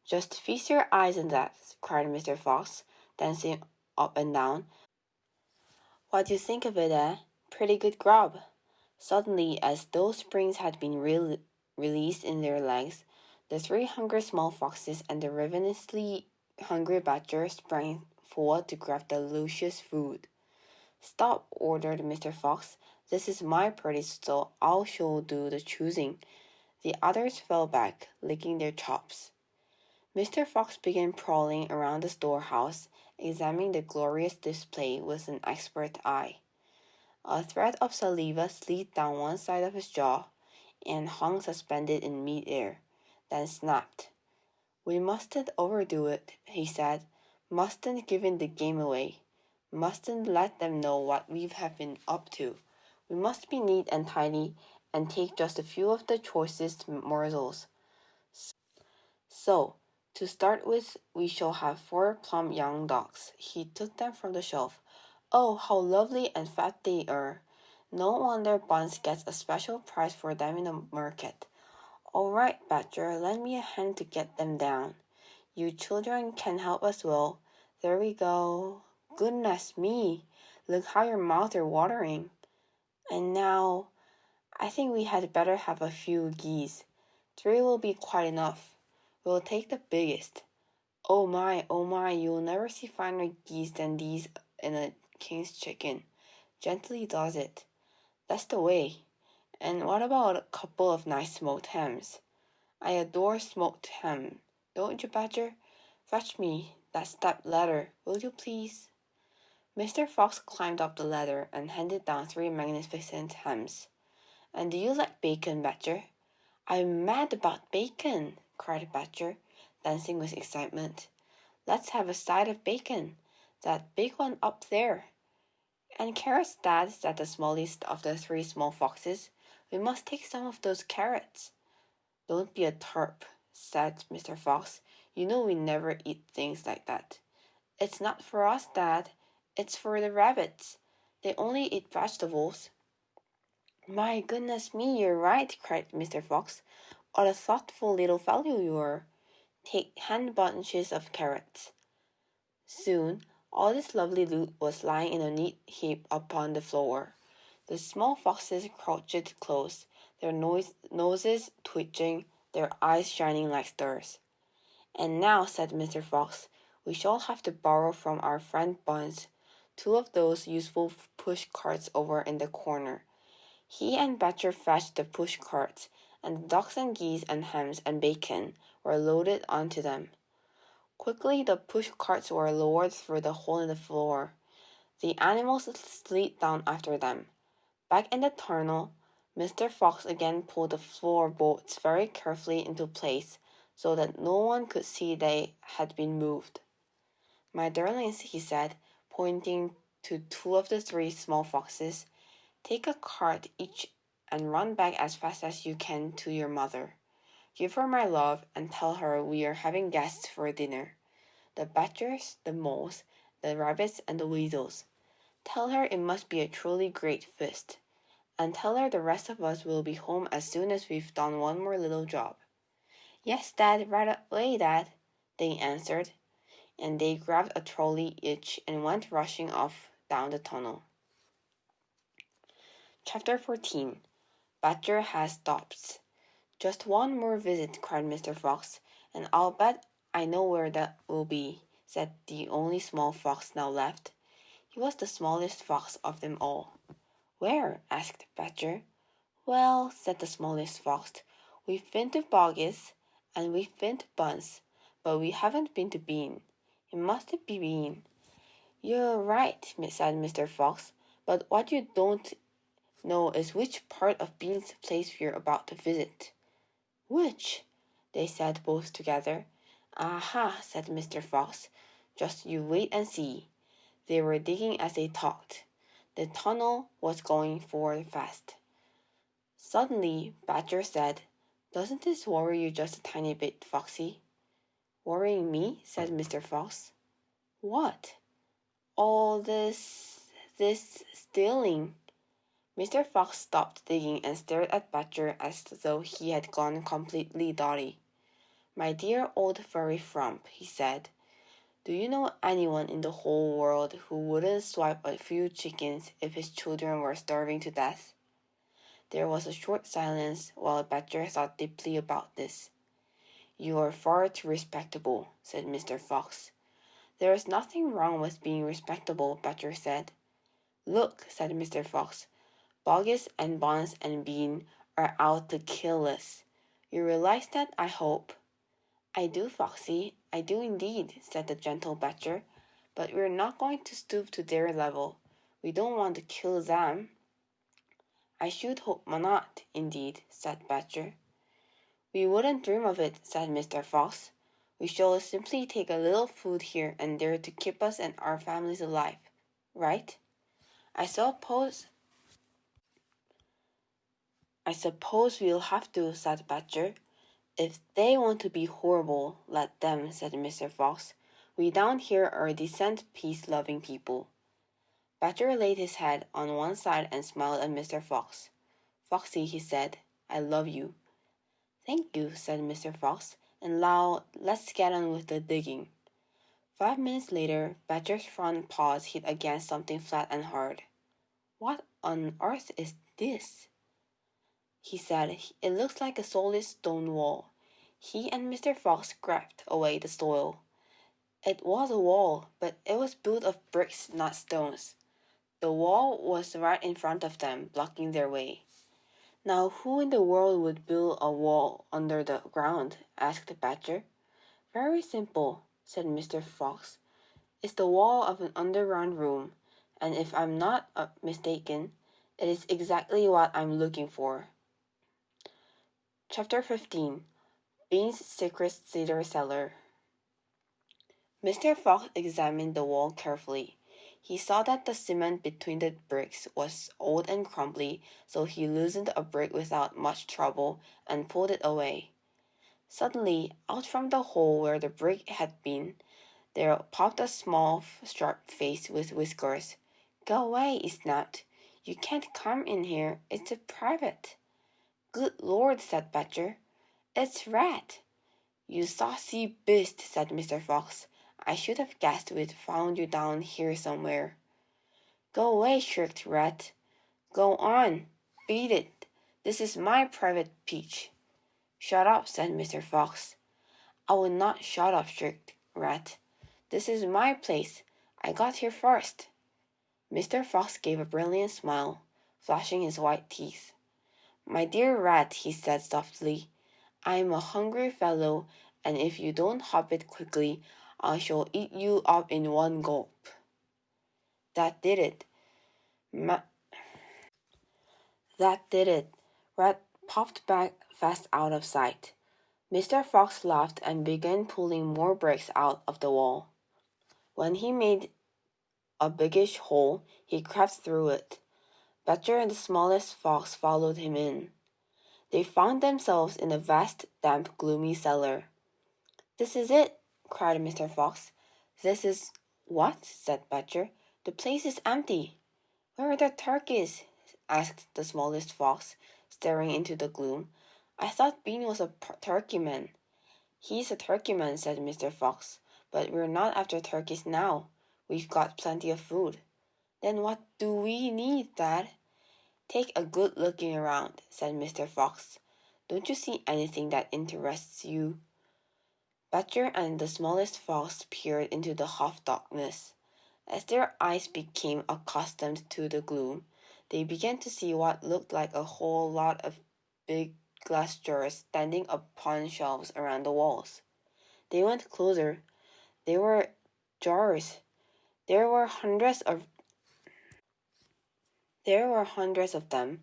Just feast your eyes on that, cried Mr. Fox, dancing up and down. What do you think of it, eh? Pretty good grub. Suddenly, as though springs had been released in their legs, the three hungry small foxes and the ravenously hungry badger sprang forward to grab the luscious food. "Stop," ordered Mr. Fox. "This is my party, so I shall do the choosing." The others fell back, licking their chops. Mr. Fox began prowling around the storehouse, examining the glorious display with an expert eye. A thread of saliva slid down one side of his jaw and hung suspended in mid-air, then snapped. "We mustn't overdo it," he said. "Mustn't give the game away. Mustn't let them know what we have been up to. We must be neat and tidy and take just a few of the choicest morsels. So, to start with, we shall have 4 plump young ducks." He took them from the shelf. "Oh, how lovely and fat they are! No wonder Buns gets a special price for them in the market. All right, Badger, lend me a hand to get them down. You children can help as well. There we go. Goodness me, look how your mouths are watering. And now, I think we had better have a few geese. 3 will be quite enough. We'll take the biggest. Oh my, you'll never see finer geese than these in a king's chicken. Gently does it. That's the way. And what about a couple of nice smoked hams? I adore smoked ham. Don't you, Badger? Fetch me that step ladder, will you please?" Mr. Fox climbed up the ladder and handed down 3 magnificent hams. "And do you like bacon, Badger?" "I'm mad about bacon," cried Badger, dancing with excitement. "Let's have a side of bacon, that big one up there." "And carrots, Dad," said the smallest of the 3 small foxes. "We must take some of those carrots." "Don't be a turp," said Mr. Fox. "You know we never eat things like that." "It's not for us, Dad. It's for the rabbits. They only eat vegetables." "My goodness me, you're right," cried Mr. Fox. "What a thoughtful little fellow you are. Take 10 bunches of carrots." Soon, all this lovely loot was lying in a neat heap upon the floor. The small foxes crouched close, their noses twitching, their eyes shining like stars. "And now," said Mr. Fox, "we shall have to borrow from our friend Buns 2 of those useful push carts over in the corner." He and Badger fetched the push carts, and the ducks and geese and hams and bacon were loaded onto them. Quickly the push carts were lowered through the hole in the floor. The animals slid down after them. Back in the tunnel, Mr. Fox again pulled the floorboards very carefully into place so that no one could see they had been moved. "My darlings," he said, pointing to 2 of the 3 small foxes, "take a cart each and run back as fast as you can to your mother. Give her my love and tell her we are having guests for dinner. The badgers, the moles, the rabbits, and the weasels. Tell her it must be a truly great feast. And tell her the rest of us will be home as soon as we've done one more little job." "Yes, Dad, right away, Dad," they answered, and they grabbed a trolley each and went rushing off down the tunnel. Chapter 14. Badger Has Stops. "Just one more visit," cried Mr. Fox, "and I'll bet I know where that will be," said the only small fox now left. He was the smallest fox of them all. "Where?" asked Badger. "Well," said the smallest fox, "we've been to Boggs, and we've been to Buns, but we haven't been to Bean. It must be Bean." "You're right," said Mr. Fox, "but what you don't know is which part of Bean's place we're about to visit." "Which?" they said both together. "Aha," said Mr. Fox, "just you wait and see." They were digging as they talked. The tunnel was going forward fast. Suddenly, Badger said, "Doesn't this worry you just a tiny bit, Foxy?" "Worrying me?" said Mr. Fox. "What?" "All this stealing." Mr. Fox stopped digging and stared at Badger as though he had gone completely dotty. "My dear old furry frump," he said, "do you know anyone in the whole world who wouldn't swipe a few chickens if his children were starving to death?" There was a short silence while Badger thought deeply about this. "You are far too respectable," said Mr. Fox. "There is nothing wrong with being respectable," Badger said. "Look," said Mr. Fox, "Boggis and Buns and Bean are out to kill us. You realize that, I hope?" "I do, Foxy, I do indeed," said the gentle Badger, "but we're not going to stoop to their level. We don't want to kill them." "I should hope not, indeed," said Badger. "We wouldn't dream of it," said Mr. Fox. "We shall simply take a little food here and there to keep us and our families alive. Right?" I suppose we'll have to," said Badger. "If they want to be horrible, let them," said Mr. Fox. "We down here are decent, peace-loving people." Badger laid his head on one side and smiled at Mr. Fox. "Foxy," he said, "I love you." "Thank you," said Mr. Fox, "and now let's get on with the digging." 5 minutes later, Badger's front paws hit against something flat and hard. "What on earth is this?" he said. "It looks like a solid stone wall." He and Mr. Fox scraped away the soil. It was a wall, but it was built of bricks, not stones. The wall was right in front of them, blocking their way. "Now who in the world would build a wall under the ground?" asked Badger. "Very simple," said Mr. Fox. "It's the wall of an underground room, and if I'm not mistaken, it is exactly what I'm looking for." Chapter 15. Bean's Secret Cedar Cellar. Mr. Fox examined the wall carefully. He saw that the cement between the bricks was old and crumbly, so he loosened a brick without much trouble and pulled it away. Suddenly, out from the hole where the brick had been, there popped a small, sharp face with whiskers. "Go away," he snapped. "You can't come in here. It's private." "Good Lord," said Badger. "It's Rat." "You saucy beast," said Mr. Fox. "I should have guessed we'd found you down here somewhere." "Go away," shrieked Rat. "Go on. Beat it. This is my private peach." "Shut up," said Mr. Fox. "I will not shut up," shrieked Rat. "This is my place. I got here first." Mr. Fox gave a brilliant smile, flashing his white teeth. "My dear Rat," he said softly, "I am a hungry fellow, and if you don't hop it quickly, I shall eat you up in one gulp." That did it. Rat popped back fast out of sight. Mr. Fox laughed and began pulling more bricks out of the wall. When he made a biggish hole, he crept through it. Badger and the smallest fox followed him in. They found themselves in a vast, damp, gloomy cellar. "This is it!" cried Mr. Fox. "This is what?" said Badger. "The place is empty." "Where are the turkeys?" asked the smallest fox, staring into the gloom. "I thought Bean was a turkeyman." "He's a turkeyman," said Mr. Fox, "but we're not after turkeys now. We've got plenty of food." "Then what do we need, Dad?" "Take a good looking around," said Mr. Fox. "Don't you see anything that interests you?" Badger and the smallest fox peered into the half darkness. As their eyes became accustomed to the gloom, they began to see what looked like a whole lot of big glass jars standing upon shelves around the walls. They went closer. They were jars. There were hundreds of them,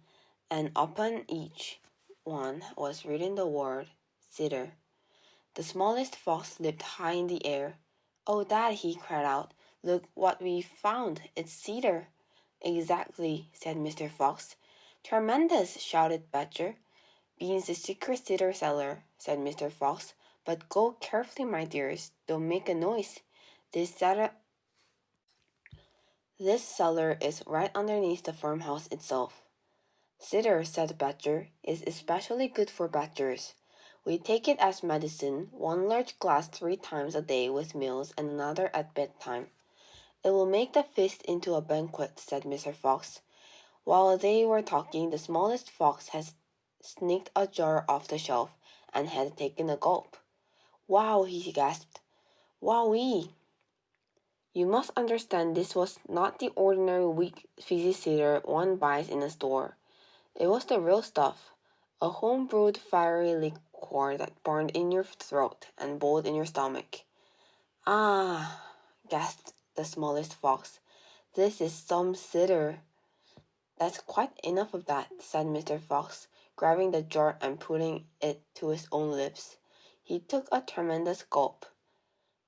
and upon each one was written the word cedar. The smallest fox leaped high in the air. "Oh, Dad," he cried out, "look what we've found. It's cedar." "Exactly," said Mr. Fox. "Tremendous," shouted Badger. "Bean's the secret cedar cellar," said Mr. Fox. "But go carefully, my dears. Don't make a noise. This cellar is right underneath the farmhouse itself." "Cedar," said Badger, "is especially good for badgers. We take it as medicine, one large glass 3 times a day with meals and another at bedtime." "It will make the feast into a banquet," said Mr. Fox. While they were talking, the smallest fox had sneaked a jar off the shelf and had taken a gulp. Wow, he gasped. Wowee! You must understand this was not the ordinary weak, fizzy cider one buys in a store. It was the real stuff, a home-brewed fiery liquor that burned in your throat and boiled in your stomach. Ah, gasped the smallest fox. This is some cider. That's quite enough of that, said Mr. Fox, grabbing the jar and putting it to his own lips. He took a tremendous gulp.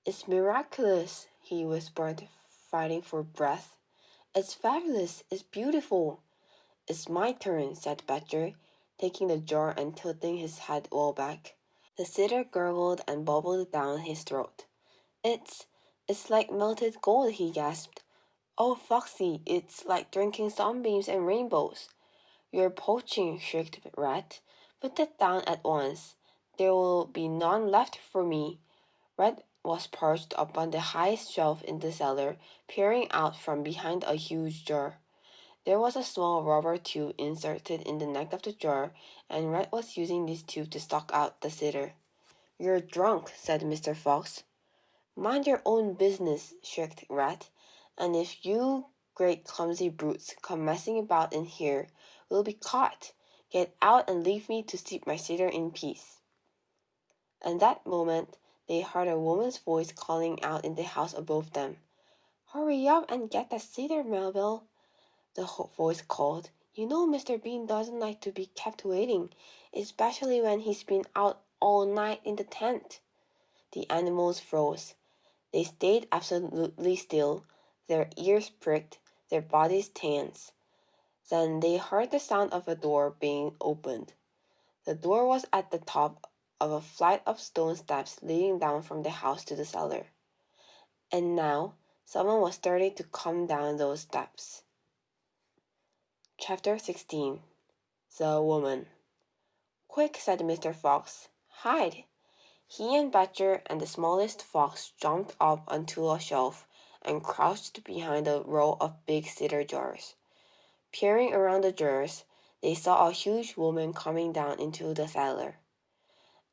It's miraculous, he whispered, fighting for breath. It's fabulous, it's beautiful. It's my turn, said Badger, taking the jar and tilting his head well back. The cider gurgled and bubbled down his throat. It's like melted gold, he gasped. Oh, Foxy, it's like drinking sunbeams and rainbows. You're poaching, shrieked Rat. Put that down at once. There will be none left for me. Rat was perched upon the highest shelf in the cellar, peering out from behind a huge jar. There was a small rubber tube inserted in the neck of the jar, and Rat was using this tube to suck out the cider. You're drunk, said Mr. Fox. Mind your own business, shrieked Rat, and if you great clumsy brutes come messing about in here, we'll be caught. Get out and leave me to steep my cider in peace. At that moment, they heard a woman's voice calling out in the house above them. Hurry up and get that cider, Melville, the voice called. You know Mr. Bean doesn't like to be kept waiting, especially when he's been out all night in the tent. The animals froze. They stayed absolutely still, their ears pricked, their bodies tense. Then they heard the sound of a door being opened. The door was at the top of a flight of stone steps leading down from the house to the cellar. And now, someone was starting to come down those steps. Chapter 16. The Woman. Quick, said Mr. Fox. Hide. He and Badger and the smallest fox jumped up onto a shelf and crouched behind a row of big cider jars. Peering around the jars, they saw a huge woman coming down into the cellar.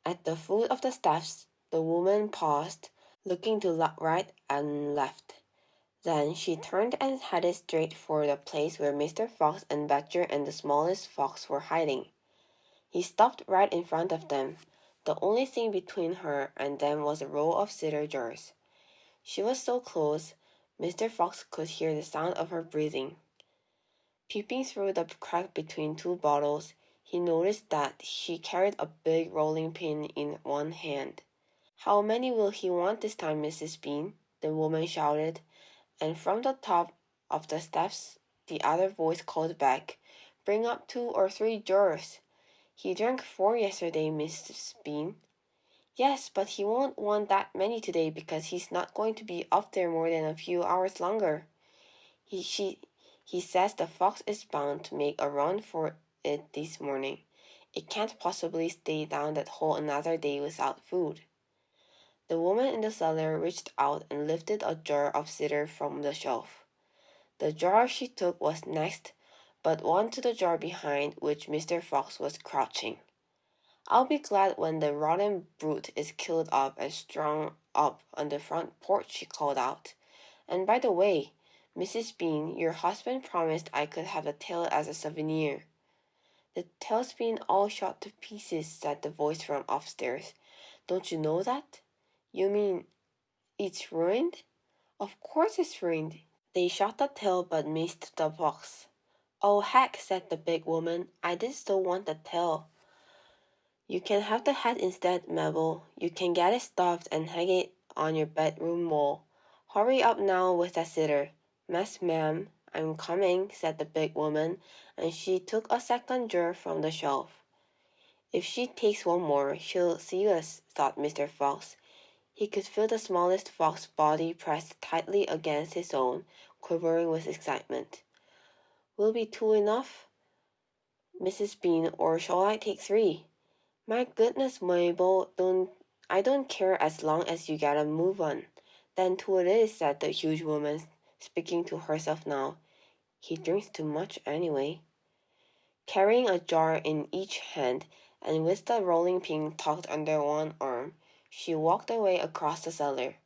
At the foot of the steps, the woman paused, looking to right and left. Then she turned and headed straight for the place where Mr. Fox and Badger and the smallest fox were hiding. He stopped right in front of them. The only thing between her and them was a row of cider jars. She was so close, Mr. Fox could hear the sound of her breathing. Peeping through the crack between two bottles, he noticed that she carried a big rolling pin in one hand. How many will he want this time, Mrs. Bean? The woman shouted, and from the top of the steps the other voice called back, Bring up 2 or 3 jars. He drank 4 yesterday, Mrs. Bean. Yes, but he won't want that many today because he's not going to be up there more than a few hours longer. He says the fox is bound to make a run for it this morning. It can't possibly stay down that hole another day without food. The woman in the cellar reached out and lifted a jar of cider from the shelf. The jar she took was next, but one to the jar behind which Mr. Fox was crouching. I'll be glad when the rotten brute is killed up and strung up on the front porch, she called out. And by the way, Mrs. Bean, your husband promised I could have the tail as a souvenir. The tail's been all shot to pieces, said the voice from upstairs. Don't you know that? You mean it's ruined? Of course it's ruined. They shot the tail but missed the fox. Oh heck, said the big woman. I did still want the tail. You can have the head instead, Mabel. You can get it stuffed and hang it on your bedroom wall. Hurry up now with that cider. Yes, ma'am, I'm coming, said the big woman, and she took a second jar from the shelf. If she takes one more, she'll see us, thought Mr. Fox. He could feel the smallest fox's body pressed tightly against his own, quivering with excitement. Will be 2 enough, Mrs. Bean, or shall I take 3? My goodness, Mabel, I don't care as long as you get a move on. Then 2 it is, said the huge woman, speaking to herself now. He drinks too much anyway. Carrying a jar in each hand and with the rolling pin tucked under one arm, she walked away across the cellar.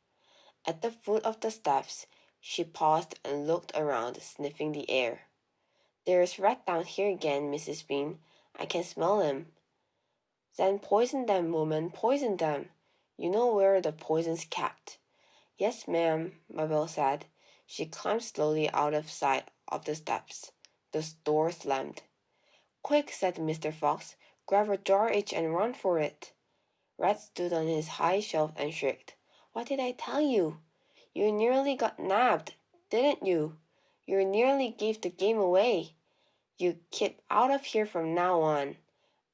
At the foot of the steps, she paused and looked around, sniffing the air. There's rat down here again, Mrs. Bean. I can smell him. Then poison them, woman, poison them. You know where the poison's kept. Yes, ma'am, Mabel said. She climbed slowly out of sight of the steps. The door slammed. Quick, said Mr. Fox. Grab a jar each and run for it. Rat stood on his high shelf and shrieked. What did I tell you? You nearly got nabbed, didn't you? You nearly gave the game away. You keep out of here from now on.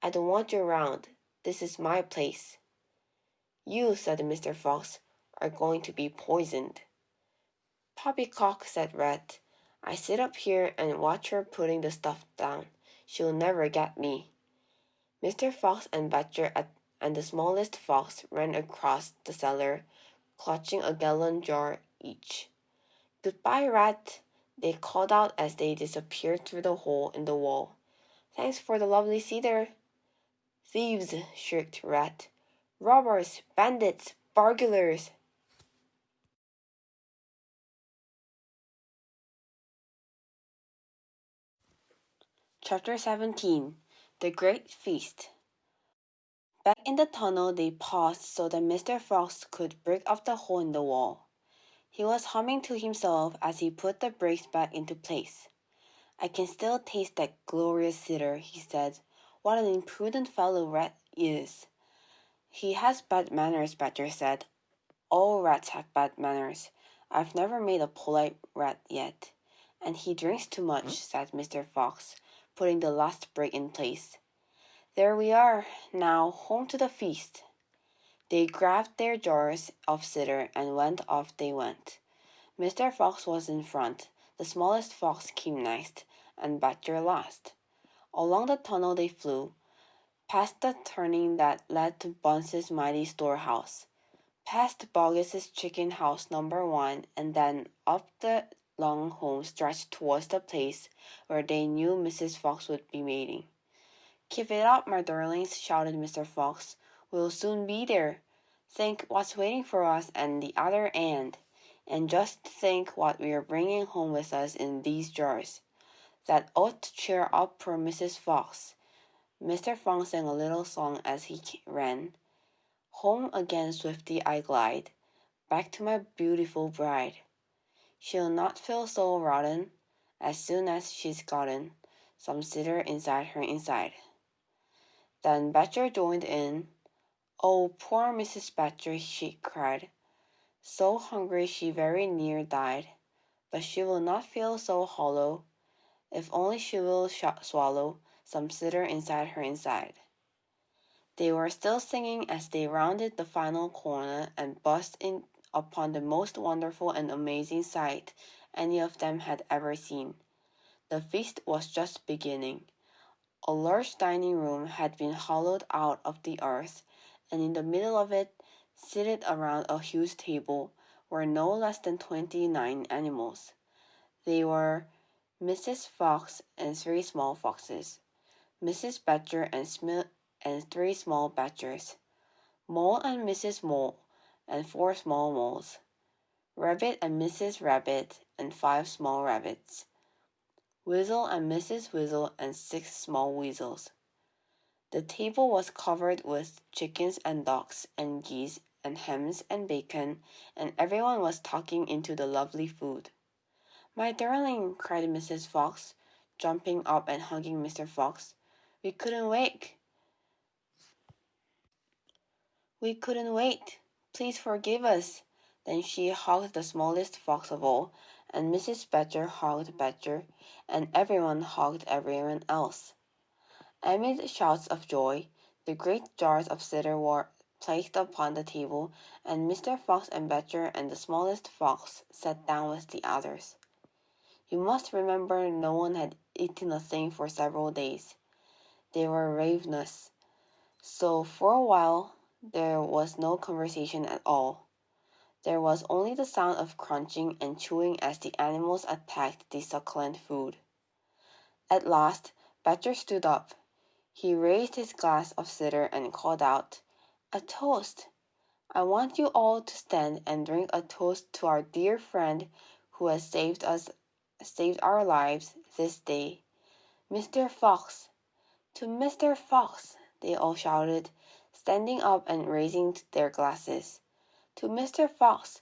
I don't want you around. This is my place. You, said Mr. Fox, are going to be poisoned. Poppycock, said Rat. I sit up here and watch her putting the stuff down. She'll never get me. Mr. Fox and Badger and the smallest fox ran across the cellar, clutching a gallon jar each. Goodbye, Rat, they called out as they disappeared through the hole in the wall. Thanks for the lovely cider. Thieves, shrieked Rat. Robbers, bandits, burglars. Chapter 17. The Great Feast. Back in the tunnel they paused so that Mr. Fox could break up the hole in the wall. He was humming to himself as he put the bricks back into place. I can still taste that glorious cider, he said. What an imprudent fellow Rat is. He has bad manners, Badger said. All rats have bad manners. I've never made a polite rat yet. And he drinks too much, said Mr. Fox, putting the last brick in place. There we are, now home to the feast. They grabbed their jars of cider and went off they went. Mr. Fox was in front, the smallest fox came next, and Badger last. Along the tunnel they flew, past the turning that led to Bunce's mighty storehouse, past Boggis's chicken house number 1, and then up the long home stretch towards the place where they knew Mrs. Fox would be mating. Keep it up, my darlings, shouted Mr. Fox. We'll soon be there. Think what's waiting for us at the other end. And just think what we are bringing home with us in these jars. That ought to cheer up poor Mrs. Fox. Mr. Fox sang a little song as he ran. Home again swiftly I glide, back to my beautiful bride. She'll not feel so rotten as soon as she's gotten some cider inside her inside. Then Badger joined in. Oh, poor Mrs. Badger, she cried. So hungry she very near died, but she will not feel so hollow, if only she will swallow some cider inside her inside. They were still singing as they rounded the final corner and burst in upon the most wonderful and amazing sight any of them had ever seen. The feast was just beginning. A large dining room had been hollowed out of the earth, and in the middle of it, seated around a huge table, were no less than 29 animals. They were Mrs. Fox and 3 small foxes, Mrs. Badger and 3 small badgers, Mole and Mrs. Mole and 4 small moles, Rabbit and Mrs. Rabbit and 5 small rabbits, Weasel and Mrs. Weasel and 6 small weasels. The table was covered with chickens and ducks and geese and hams and bacon, and everyone was talking into the lovely food. My darling, cried Mrs. Fox, jumping up and hugging Mr. Fox. We couldn't wait. Please forgive us. Then she hugged the smallest fox of all, and Mrs. Badger hugged Badger, and everyone hugged everyone else. Amid shouts of joy, the great jars of cider were placed upon the table, and Mr. Fox and Badger and the smallest fox sat down with the others. You must remember no one had eaten a thing for several days. They were ravenous, so for a while there was no conversation at all. There was only the sound of crunching and chewing as the animals attacked the succulent food. At last, Badger stood up. He raised his glass of cider and called out, "A toast! I want you all to stand and drink a toast to our dear friend who has saved our lives this day. Mr. Fox! To Mr. Fox!" they all shouted, standing up and raising their glasses. "To Mr. Fox!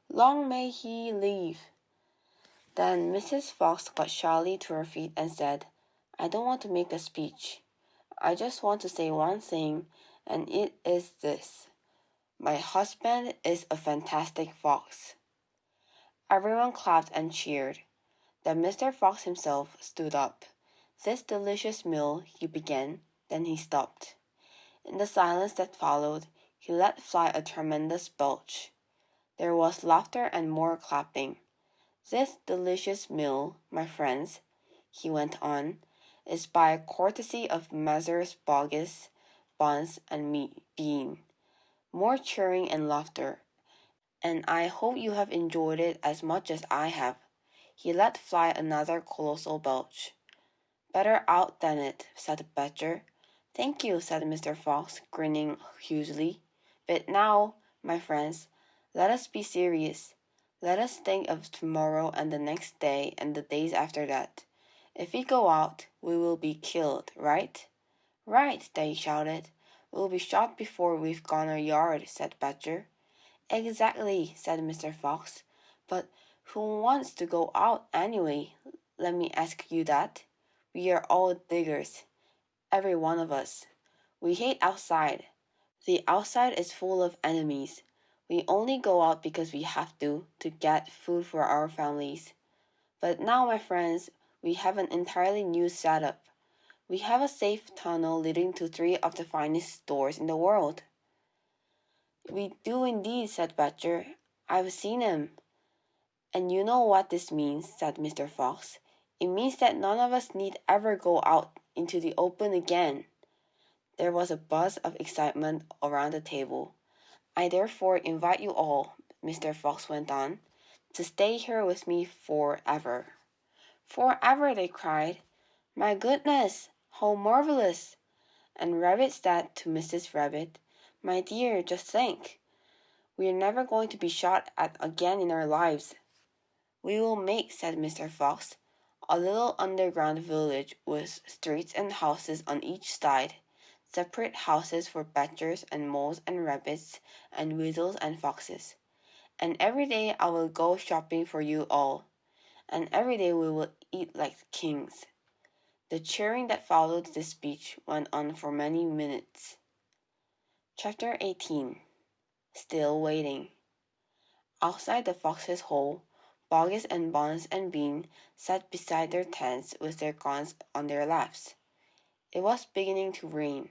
Long may he live!" Then Mrs. Fox got shyly to her feet and said, "I don't want to make a speech. I just want to say one thing, and it is this. My husband is a fantastic fox." Everyone clapped and cheered. Then Mr. Fox himself stood up. "This delicious meal," he began, then he stopped. In the silence that followed, he let fly a tremendous belch. There was laughter and more clapping. "This delicious meal, my friends," he went on, "is by courtesy of Messrs. Boggis, Buns, and Bean." More cheering and laughter. "And I hope you have enjoyed it as much as I have." He let fly another colossal belch. "Better out than it," said the Badger. "Thank you," said Mr. Fox, grinning hugely. "But now, my friends, let us be serious. Let us think of tomorrow and the next day and the days after that. If we go out, we will be killed, right?" "Right," they shouted. "We'll be shot before we've gone a yard," said Badger. "Exactly," said Mr. Fox. "But who wants to go out anyway? Let me ask you that. We are all diggers, every one of us. We hate outside. The outside is full of enemies. We only go out because we have to get food for our families. But now, my friends, we have an entirely new setup. We have a safe tunnel leading to 3 of the finest stores in the world." "We do indeed," said Badger. "I've seen 'em." "And you know what this means," said Mr. Fox. "It means that none of us need ever go out into the open again." There was a buzz of excitement around the table. "I therefore invite you all," Mr. Fox went on, "to stay here with me forever." "Forever!" they cried. "My goodness! How marvelous!" And Rabbit said to Mrs. Rabbit, "My dear, just think. We're never going to be shot at again in our lives." "We will make," said Mr. Fox, "a little underground village with streets and houses on each side, separate houses for badgers and moles and rabbits and weasels and foxes. And every day I will go shopping for you all, and every day we will eat like kings." The cheering that followed this speech went on for many minutes. Chapter 18. Still Waiting. Outside the fox's hole, Boggis and Buns and Bean sat beside their tents with their guns on their laps. It was beginning to rain.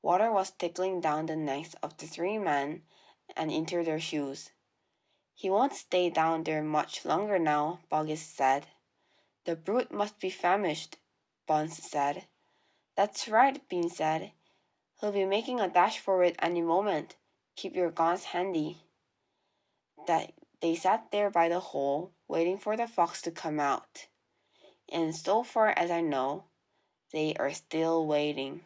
Water was tickling down the necks of the 3 men and into their shoes. "He won't stay down there much longer now," Boggis said. "The brute must be famished," Buns said. "That's right," Bean said. "He'll be making a dash for it any moment. Keep your guns handy." They sat there by the hole, waiting for the fox to come out. And so far as I know, they are still waiting.